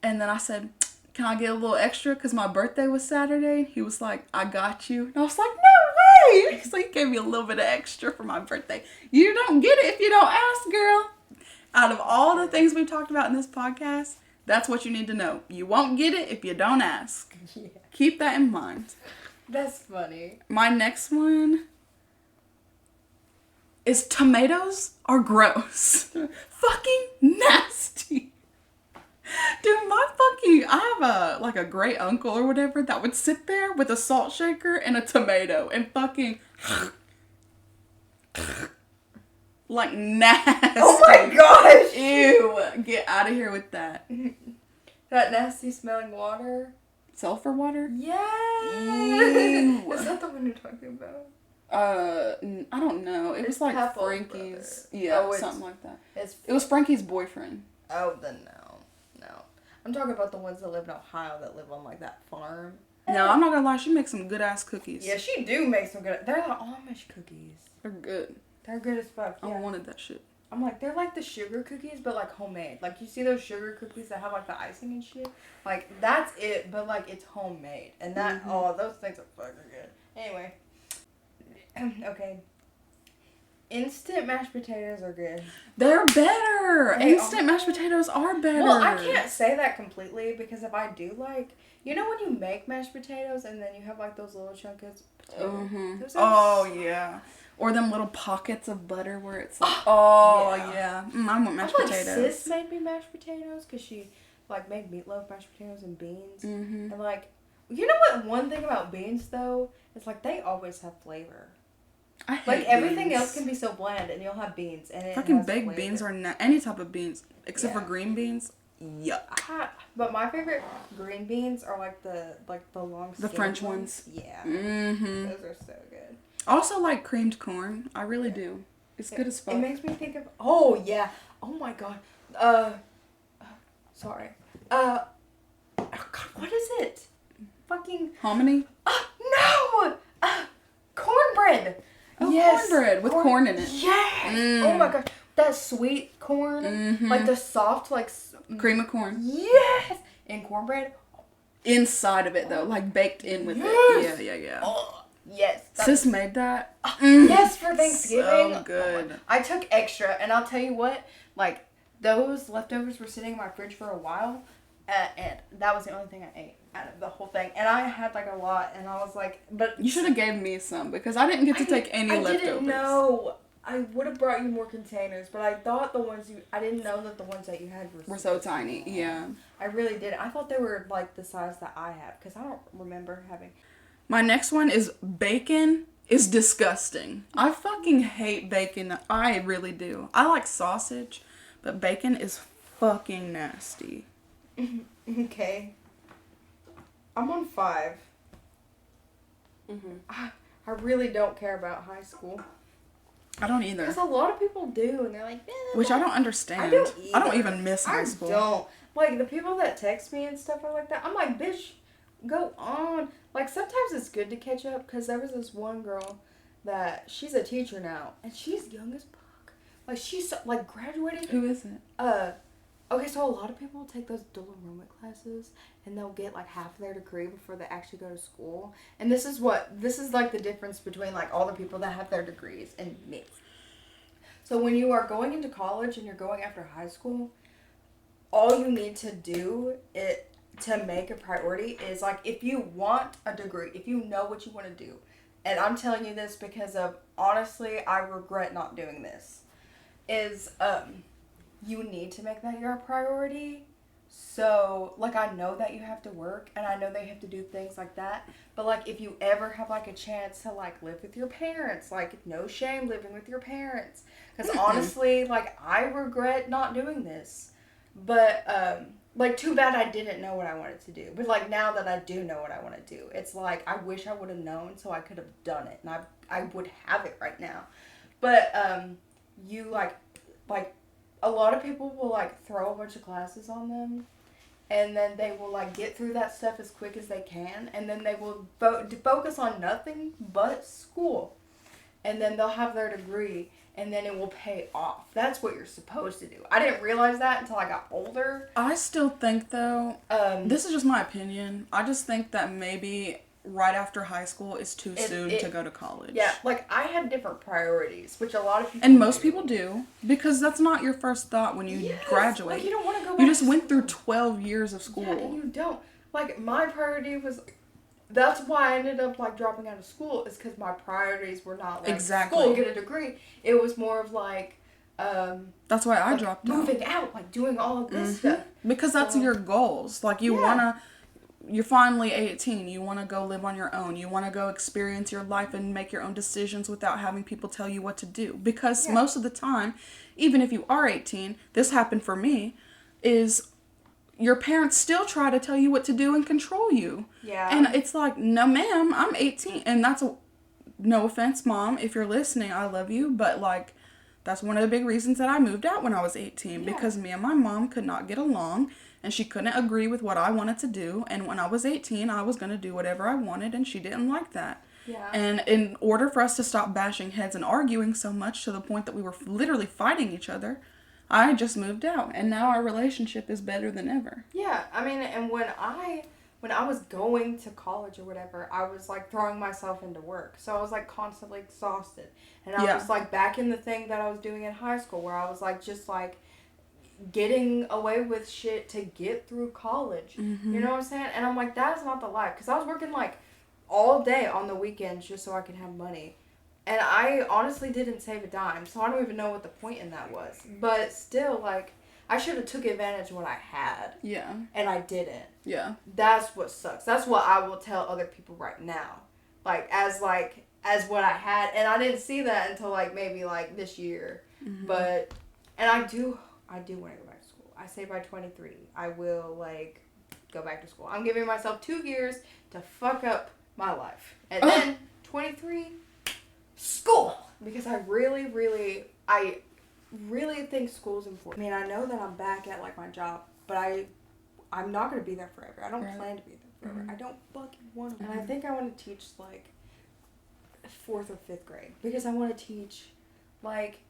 And then I said, can I get a little extra? Because my birthday was Saturday. He was like, I got you. And I was like, no way. So he gave me a little bit of extra for my birthday. You don't get it if you don't ask, girl. Out of all the things we've talked about in this podcast, that's what you need to know. You won't get it if you don't ask. Yeah. Keep that in mind. That's funny. My next one is tomatoes are gross. Fucking nasty. Dude, I have a great uncle or whatever that would sit there with a salt shaker and a tomato and fucking like nasty. Oh my gosh! Ew, get out of here with that. That nasty smelling water. Sulfur water? Yes! Ew. Is that the one you're talking about? I don't know. It was like Peppo's Frankie's. brother. Yeah, Oh, something like that. It was Frankie's boyfriend. Oh, then no. I'm talking about the ones that live in Ohio that live on like that farm. No, I'm not gonna lie. She makes some good ass cookies. Yeah, she do make some good. They're the Amish cookies. They're good. They're good as fuck. Yeah. I wanted that shit. I'm like, they're like the sugar cookies, but like homemade. Like, you see those sugar cookies that have like the icing and shit? Like, that's it, but like it's homemade. And that, oh, those things are fucking good. Anyway. Okay. Instant mashed potatoes are good. They're better. They Instant mashed potatoes are better. Well, I can't say that completely because if I do like, you know when you make mashed potatoes and then you have like those little chunks of potatoes? Oh, yeah. Or them little pockets of butter where it's like, oh, yeah. I want mashed potatoes. Sis made me mashed potatoes because she like made meatloaf, mashed potatoes, and beans. Mm-hmm. And like, you know what? One thing about beans though is like they always have flavor. I hate like everything beans. else can be so bland, and you'll have beans, and it fucking has baked flavor. beans are any type of beans except for green beans. Yuck. But my favorite green beans are like the long. The French ones. Yeah. Mm-hmm. Those are so good. Also like creamed corn. I really do. It's good as fuck. It makes me think of. Oh yeah. Oh my god. Sorry. Oh god. What is it? Fucking. Hominy? No. Cornbread. Oh, yes. Cornbread with corn in it. Yes. Mm. Oh my gosh. That sweet corn. Mm-hmm. Like the soft, like. Cream of corn. Yes. And cornbread. Inside of it though, like baked in with it. Yeah. Oh, yes. Sis made that. Yes, for Thanksgiving. So good. I took extra, and I'll tell you what, like, those leftovers were sitting in my fridge for a while, and that was the only thing I ate out of the whole thing. And I had, like, a lot, and I was like, but... You should have gave me some, because I didn't get to take any leftovers. I didn't know. I would have brought you more containers, but I thought I didn't know that the ones that you had were so tiny. small. Yeah. I really did. I thought they were, like, the size that I have, because I don't remember having... My next one is bacon is disgusting. I fucking hate bacon. I really do. I like sausage, but bacon is fucking nasty. Okay. I'm on 5. I really don't care about high school. I don't either. Because a lot of people do, and they're like, which I don't understand. I don't even miss high school. I don't. Like, the people that text me and stuff are like that. I'm like, bitch, go on. Like, sometimes it's good to catch up, because there was this one girl that, she's a teacher now, and she's young as fuck. Like, she's, like, graduated. Who is it? Okay, so a lot of people take those dual enrollment classes, and they'll get, like, half of their degree before they actually go to school. And this is, like, the difference between, like, all the people that have their degrees and me. So when you are going into college and you're going after high school, all you need to do to make a priority is, like, if you want a degree, if you know what you want to do, and I'm telling you this because of, honestly, I regret not doing this, is, you need to make that your priority. So, like, I know that you have to work, and I know they have to do things like that, but, like, if you ever have, like, a chance to, like, live with your parents, like, no shame living with your parents, because honestly, like, I regret not doing this, but, like, too bad I didn't know what I wanted to do, but, like, now that I do know what I want to do, it's like, I wish I would have known so I could have done it, and I would have it right now, but, you, like, a lot of people will, like, throw a bunch of classes on them, and then they will, like, get through that stuff as quick as they can, and then they will focus on nothing but school, and then they'll have their degree, and then it will pay off. That's what you're supposed to do. I didn't realize that until I got older. I still think, though, this is just my opinion, I just think that maybe right after high school is too soon to go to college. Yeah, like, I had different priorities, which a lot of people And most people do, because that's not your first thought when you graduate. Like, you don't want to go back You just went through 12 years of school. Yeah, and you don't. Like, my priority was that's why I ended up like dropping out of school, is because my priorities were not like Exactly. school, get a degree. It was more of like that's why I like dropped moving out, like doing all of this stuff. Because that's your goals. Like you're finally 18. You want to go live on your own. You want to go experience your life and make your own decisions without having people tell you what to do. Because most of the time, even if you are 18, this happened for me, is your parents still try to tell you what to do and control you. Yeah. And it's like, no ma'am, I'm 18. And no offense, Mom, if you're listening, I love you. But like, that's one of the big reasons that I moved out when I was 18. Because me and my mom could not get along. And she couldn't agree with what I wanted to do. And when I was 18, I was going to do whatever I wanted. And she didn't like that. Yeah. And in order for us to stop bashing heads and arguing so much to the point that we were literally fighting each other, I just moved out, and now our relationship is better than ever. Yeah, I mean, and when I was going to college or whatever, I was like throwing myself into work, so I was like constantly exhausted, and I was like back in the thing that I was doing in high school, where I was like just like getting away with shit to get through college. You know what I'm saying? And I'm like, that's not the life, because I was working like all day on the weekends just so I could have money. And I honestly didn't save a dime, so I don't even know what the point in that was. But still, like, I should have took advantage of what I had. Yeah. And I didn't. Yeah. That's what sucks. That's what I will tell other people right now. As what I had. And I didn't see that until, like, maybe, like, this year. But, and I do want to go back to school. I say by 23, I will, like, go back to school. I'm giving myself 2 years to fuck up my life. And then, 23... school, because I really think school's important. I mean, I know that I'm back at like my job, but I'm not gonna be there forever. I don't plan to be there forever. I don't fucking want to. And I think I want to teach like 4th or 5th grade, because I want to teach like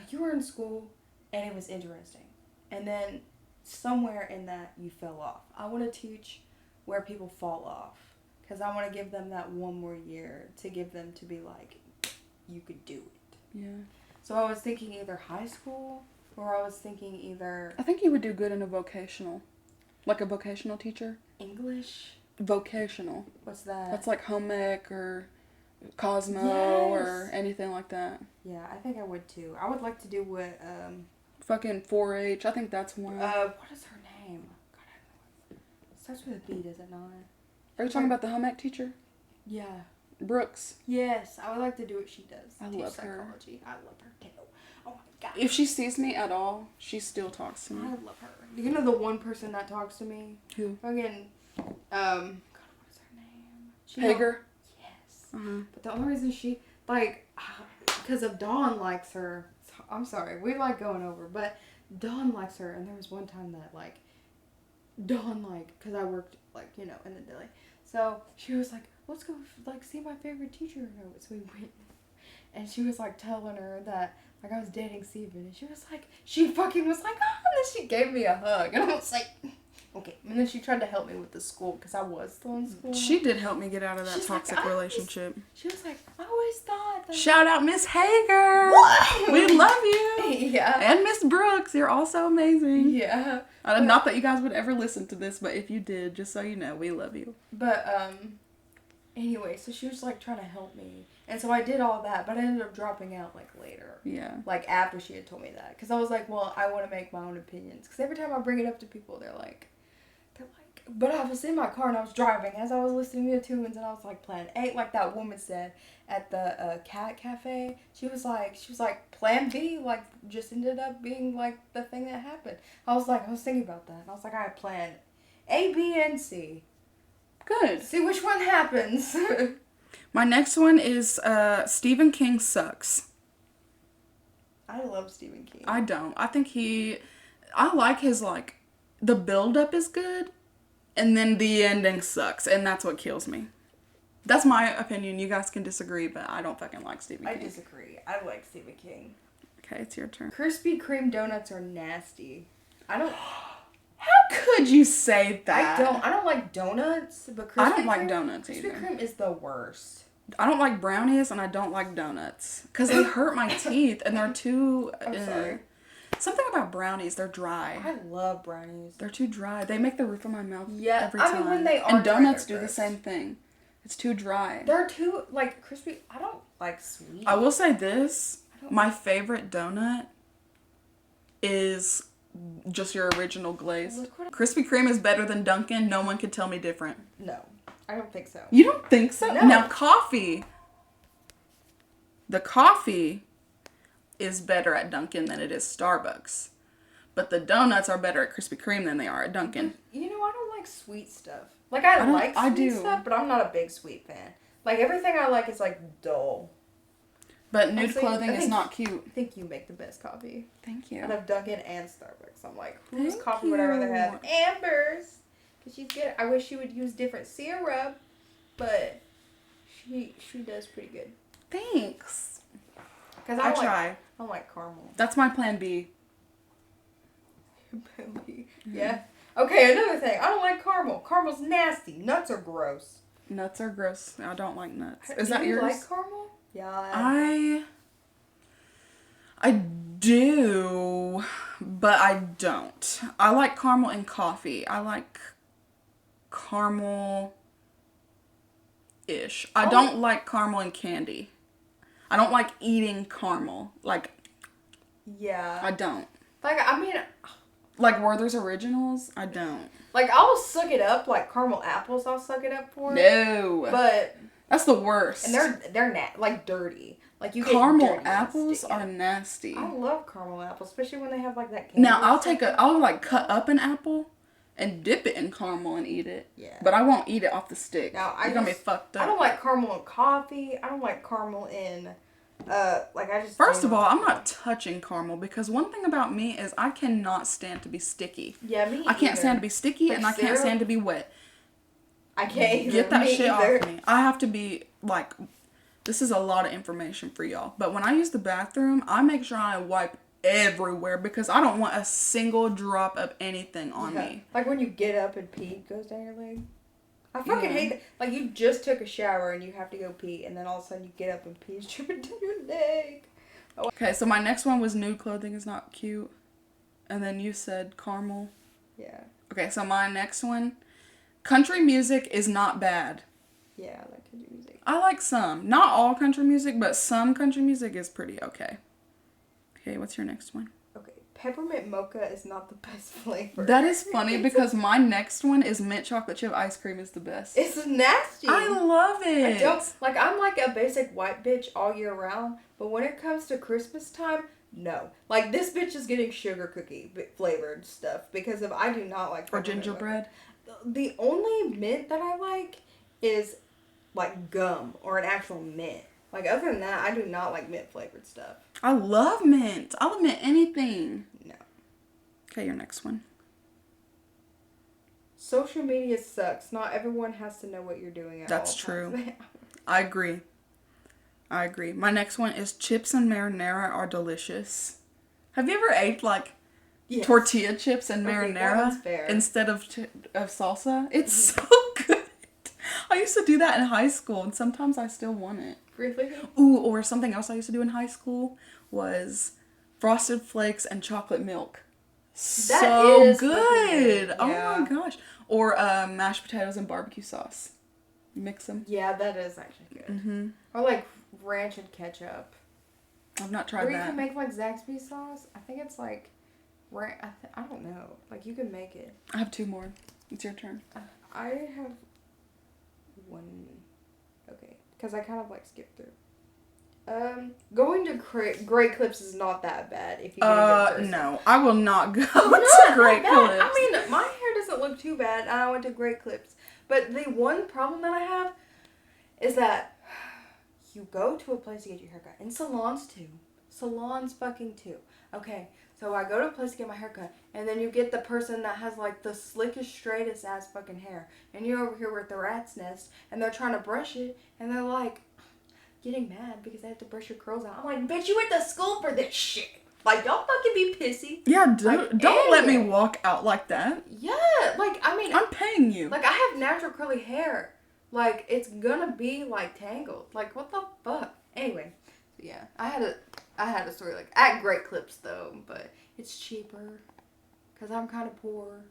you were in school and it was interesting, and then somewhere in that you fell off. I want to teach where people fall off, because I want to give them that one more year to give them to be like, you could do it. Yeah. So I was thinking either high school, or I was thinking either... I think you would do good in a vocational. Like a vocational teacher. English? Vocational. What's that? That's like home ec or Cosmo or anything like that. Yeah, I think I would too. I would like to do what... fucking 4-H. I think that's one. What is her name? God, I don't know. It starts with a B, does it not? Are you talking about the home ec teacher? Yeah. Brooks. Yes, I would like to do what she does. I love her. Psychology. I love her too. Oh my god. If she sees me at all, she still talks to me. I love her. You know the one person that talks to me? Who? Again, God, what is her name? Hager? Yes. But the only reason she, like, because of Dawn likes her. I'm sorry, we like going over, but Dawn likes her, and there was one time that, like, Dawn, like, because I worked, like, you know, in the deli. So she was like, let's go, like, see my favorite teacher. So we went, and she was, like, telling her that, like, I was dating Steven, and she fucking was like, oh, and then she gave me a hug, and I was like, okay. And then she tried to help me with the school, because I was still in school. She did help me get out of that She's toxic like, relationship. She was like, I always thought that... Shout out Miss Hager! What? We love you! Yeah. And Miss Brooks, you're also amazing. Yeah. Not that you guys would ever listen to this, but if you did, just so you know, we love you. But, anyway, so she was, like, trying to help me. And so I did all that, but I ended up dropping out, like, later. Yeah. Like, after she had told me that. Because I was like, well, I want to make my own opinions. Because every time I bring it up to people, they're like... But I was in my car and I was driving as I was listening to tunes, and I was, like, plan A, like that woman said at the cat cafe. She was like, plan B, like, just ended up being, like, the thing that happened. I was thinking about that. And I was like, I had planned A, B, and C. Good. See which one happens. My next one is Stephen King sucks. I love Stephen King. I don't. I think I like his, like, the build-up is good, and then the ending sucks, and that's what kills me. That's my opinion. You guys can disagree, but I don't fucking like Stephen King. I disagree. I like Stephen King. Okay, it's your turn. Krispy Kreme donuts are nasty. I don't... How could you say that? I don't like donuts, but I don't like donuts either. Krispy Kreme is the worst. I don't like brownies, and I don't like donuts. Because they hurt my teeth, and they're too... I'm sorry. Something about brownies, they're dry. I love brownies. They're too dry. They make the roof of my mouth Yeah, every time. I mean, when they are and dry, donuts they're do the gross. same thing. It's too dry. They're too, like, crispy. I don't like sweet. I will say this. My favorite donut is just your original glaze. Krispy Kreme is better than Dunkin'. No one could tell me different. No, I don't think so. You don't think so? No. Now, coffee. The coffee is better at Dunkin' than it is Starbucks. But the donuts are better at Krispy Kreme than they are at Dunkin'. You know, I don't like sweet stuff. Like, I like sweet stuff, but I'm not a big sweet fan. Like, everything I like is, like, dull. But nude clothing is not cute. I think you make the best coffee. Thank you. Out of Dunkin' and Starbucks. I'm like, whose coffee would I rather have? Amber's. Because she's good. I wish she would use different syrup, but she does pretty good. Thanks. Because I try. I don't like caramel. That's my plan B. Yeah. Okay, another thing. I don't like caramel. Caramel's nasty. Nuts are gross. Nuts are gross. I don't like nuts. Is that yours? You like caramel? Yeah. I do, but I don't. I like caramel in coffee. I like caramel-ish. I don't like caramel in candy. I don't like eating caramel. Like, yeah. I don't. Like, I mean... Like Werther's Originals? I don't. Like, I'll suck it up. Like, caramel apples, I'll suck it up for. No. But... That's the worst. And they're like, dirty. Like, you get caramel apples are nasty. I love caramel apples, especially when they have, like, that candy. Now, I'll, like, cut up an apple and dip it in caramel and eat it. Yeah. But I won't eat it off the stick. Now, You're gonna be fucked up. I don't like caramel in coffee. I don't like caramel in... First of all, I'm not touching caramel because one thing about me is I cannot stand to be sticky. Yeah, me I can't stand to be sticky, like, and I can't stand to be wet. I can't either. Get that shit off me. I have to be, like, this is a lot of information for y'all. But when I use the bathroom, I make sure I wipe everywhere because I don't want a single drop of anything on me. Like when you get up and pee goes down your leg. I fucking hate that. Like, you just took a shower and you have to go pee, and then all of a sudden you get up and pee is dripping down your leg. Oh. Okay, so my next one was nude clothing is not cute. And then you said caramel. Yeah. Okay, so my next one, country music is not bad. Yeah, I like country music. I like some. Not all country music, but some country music is pretty okay. Okay, what's your next one? Okay, peppermint mocha is not the best flavor. That is funny because my next one is mint chocolate chip ice cream is the best. It's nasty. I love it. I'm like a basic white bitch all year round, but when it comes to Christmas time, no. Like, this bitch is getting sugar cookie flavored stuff because I do not like or gingerbread. The only mint that I like is like gum or an actual mint. Like, other than that, I do not like mint flavored stuff. I love mint. I'll mint anything. No. Okay, your next one. Social media sucks. Not everyone has to know what you're doing at That's all true. times. I agree. My next one is chips and marinara are delicious. Have you ever ate like tortilla chips and marinara instead of salsa? It's so good. I used to do that in high school, and sometimes I still want it. Really? Ooh, or something else I used to do in high school was Frosted Flakes and chocolate milk. So good. Oh my gosh. Or mashed potatoes and barbecue sauce. Mix them. Yeah, that is actually good. Mm-hmm. Or like ranch and ketchup. I've not tried that. Or you can make like Zaxby sauce. I think it's like, I don't know. Like, you can make it. I have two more. It's your turn. I have one. Okay. Because I kind of like skipped through. Going to Great Clips is not that bad if you get a good person. No. I will not go to Great Clips. I mean, my hair doesn't look too bad, and I went to Great Clips. But the one problem that I have is that you go to a place to get your haircut. And salons too. Salons fucking too. Okay, so I go to a place to get my haircut, and then you get the person that has like the slickest, straightest ass fucking hair. And you're over here with the rat's nest, and they're trying to brush it, and they're like getting mad because they have to brush your curls out. I'm like, bitch, you went to school for this shit. Like, don't fucking be pissy. Yeah, don't let me walk out like that. Yeah, like, I mean, I'm paying you. Like, I have natural curly hair. Like, it's gonna be, like, tangled. Like, what the fuck? Anyway, so yeah, I had a story, like, at Great Clips, though, but it's cheaper, because I'm kind of poor.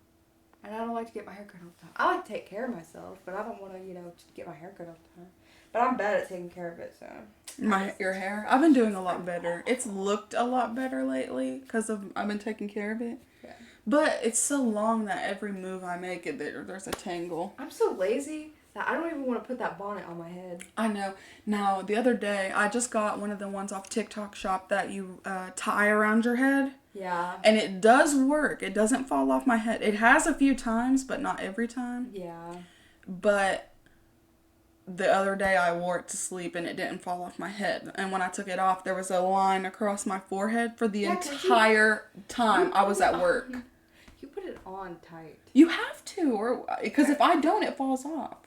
And I don't like to get my hair cut all the time. I like to take care of myself, but I don't want to, just get my hair cut all the time. But I'm bad at taking care of it, so. Your hair? I've been doing a lot better. It's looked a lot better lately because I've been taking care of it. Yeah. But it's so long that every move I make, there's a tangle. I'm so lazy that I don't even want to put that bonnet on my head. I know. Now, the other day, I just got one of the ones off TikTok shop that you tie around your head. Yeah. And it does work. It doesn't fall off my head. It has a few times, but not every time. Yeah. But the other day I wore it to sleep and it didn't fall off my head. And when I took it off, there was a line across my forehead for the entire time I was at work. You put it on tight. You have to, or because if I don't, it falls off.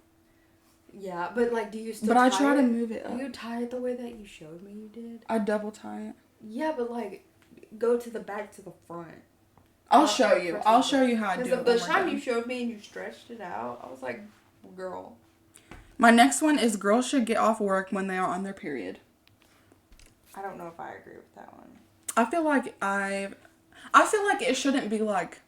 Yeah, but like, do you still? But I try to move it up. Do you tie it the way that you showed me you did? I double tie it. Yeah, but like, go to the back to the front. I'll show you. I'll show you how I do it. Because the time you showed me and you stretched it out, I was like, girl. My next one is girls should get off work when they are on their period. I don't know if I agree with that one. I feel like it shouldn't be like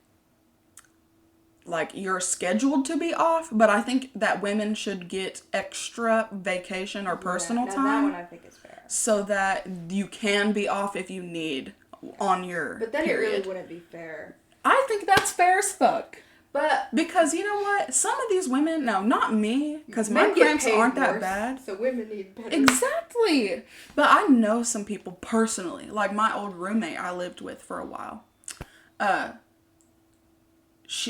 you're scheduled to be off, but I think that women should get extra vacation or personal time. That one I think is fair. So that you can be off if you need on your But then period. It really wouldn't be fair. I think that's fair as fuck. But because you know what? Some of these women, no, not me, because my cramps aren't that bad. So women need better. Exactly. But I know some people personally, like my old roommate I lived with for a while.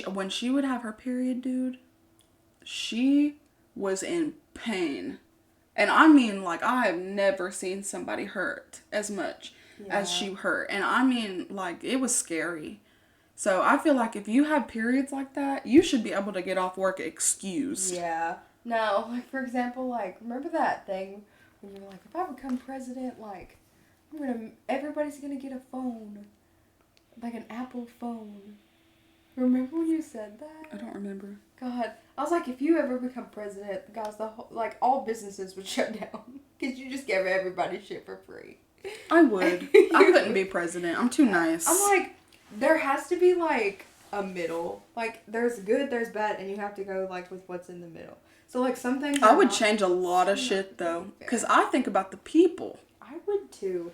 When she would have her period, dude, she was in pain. And I mean, like, I have never seen somebody hurt as much as she hurt. And I mean, like, it was scary. So I feel like if you have periods like that, you should be able to get off work excused. Yeah. Now, like, for example, like, remember that thing when you're like, if I become president, like, everybody's gonna get a phone. Like an Apple phone. Remember when you said that? I don't remember. God. I was like, if you ever become president, guys, all businesses would shut down. Because you just gave everybody shit for free. I would. I couldn't be president. I'm too nice. I'm like, there has to be, like, a middle. Like, there's good, there's bad, and you have to go, like, with what's in the middle. So, like, some things... I would change a lot of shit, though. Because I think about the people. I would, too.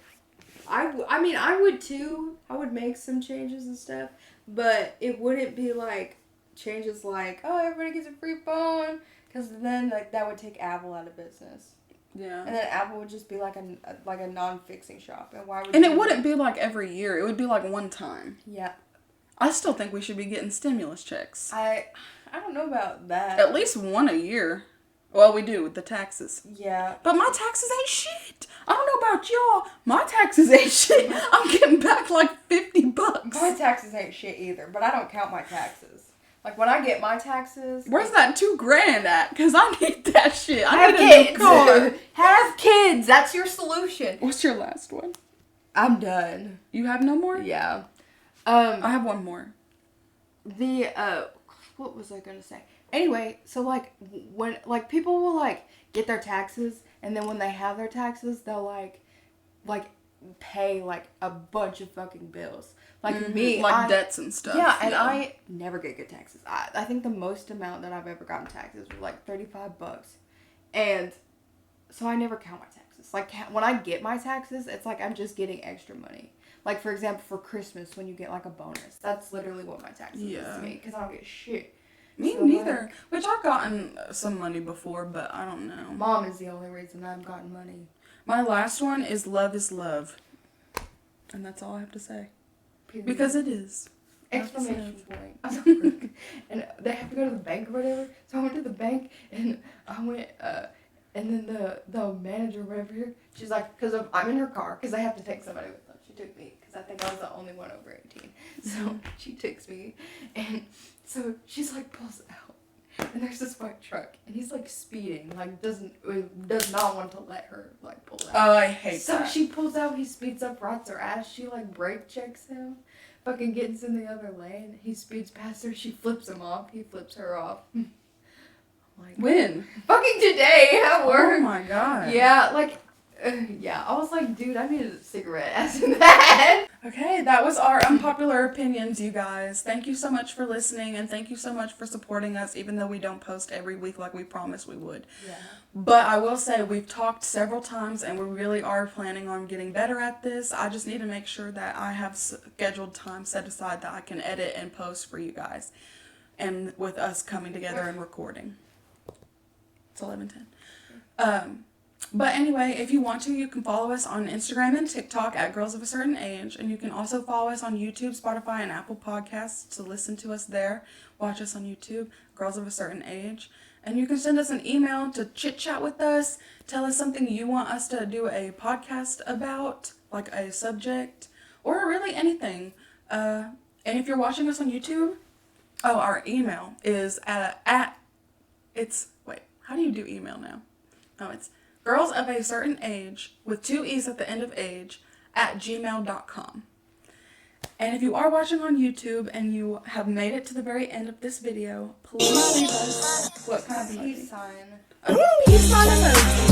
I mean, I would, too. I would make some changes and stuff. But it wouldn't be, like, changes like, oh, everybody gets a free phone. Because then, like, that would take Apple out of business. Yeah. And then Apple would just be like a non-fixing shop. And why would it wouldn't be like every year. It would be like one time. Yeah. I still think we should be getting stimulus checks. I don't know about that. At least one a year. Well, we do with the taxes. Yeah. But my taxes ain't shit. I don't know about y'all. My taxes ain't shit. I'm getting back like $50. My taxes ain't shit either, but I don't count my taxes. Like, when I get my taxes... Where's that $2,000 at? Because I need that shit. I have need kids. a new car. Have kids. That's your solution. What's your last one? I'm done. You have no more? Yeah. I have one more. What was I gonna say? Anyway, so, like, when, like, people will, like, get their taxes, and then when they have their taxes, they'll, like, pay, like, a bunch of fucking bills. Like, me. Like, debts and stuff. Yeah, and I never get good taxes. I think the most amount that I've ever gotten taxes were, like, $35. And so I never count my taxes. Like, when I get my taxes, it's like I'm just getting extra money. Like, for example, for Christmas, when you get, like, a bonus. That's literally what my taxes is to me, because I don't get shit. Me neither. Which I've gotten some money before, but I don't know. Mom is the only reason I've gotten money. My last one is love is love. And that's all I have to say. Period. Because it is. Exclamation point. And they have to go to the bank or whatever. So I went to the bank, and I went, and then the manager or whatever here, she's like, because I'm in her car, because I have to take somebody with them. She took me, because I think I was the only one over 18. So she takes me, and so she's like, pulls out, and there's this white truck, and he's like speeding, like does not want to let her like pull out. Oh, I hate so that. So she pulls out, he speeds up, rots her ass, she like brake checks him, fucking gets in the other lane, he speeds past her, she flips him off, he flips her off. Like, when? Fucking today at work. Oh my god. Yeah, like, Yeah, I was like, dude, I need a cigarette after that. Okay, that was our unpopular opinions, you guys. Thank you so much for listening, and thank you so much for supporting us, even though we don't post every week like we promised we would. Yeah. But I will say, we've talked several times, and we really are planning on getting better at this. I just need to make sure that I have scheduled time set aside that I can edit and post for you guys, and with us coming together and recording. It's 11:10. But anyway, if you want to, you can follow us on Instagram and TikTok at Girls of a Certain Age. And you can also follow us on YouTube, Spotify, and Apple Podcasts to listen to us there. Watch us on YouTube, Girls of a Certain Age. And you can send us an email to chit-chat with us. Tell us something you want us to do a podcast about, like a subject, or really anything. And if you're watching us on YouTube, our email is how do you do email now? Oh, it's Girls of a Certain Age, with 2 E's at the end of age, @gmail.com. And if you are watching on YouTube and you have made it to the very end of this video, please leave us what kind of emoji? Peace sign. A peace sign emoji.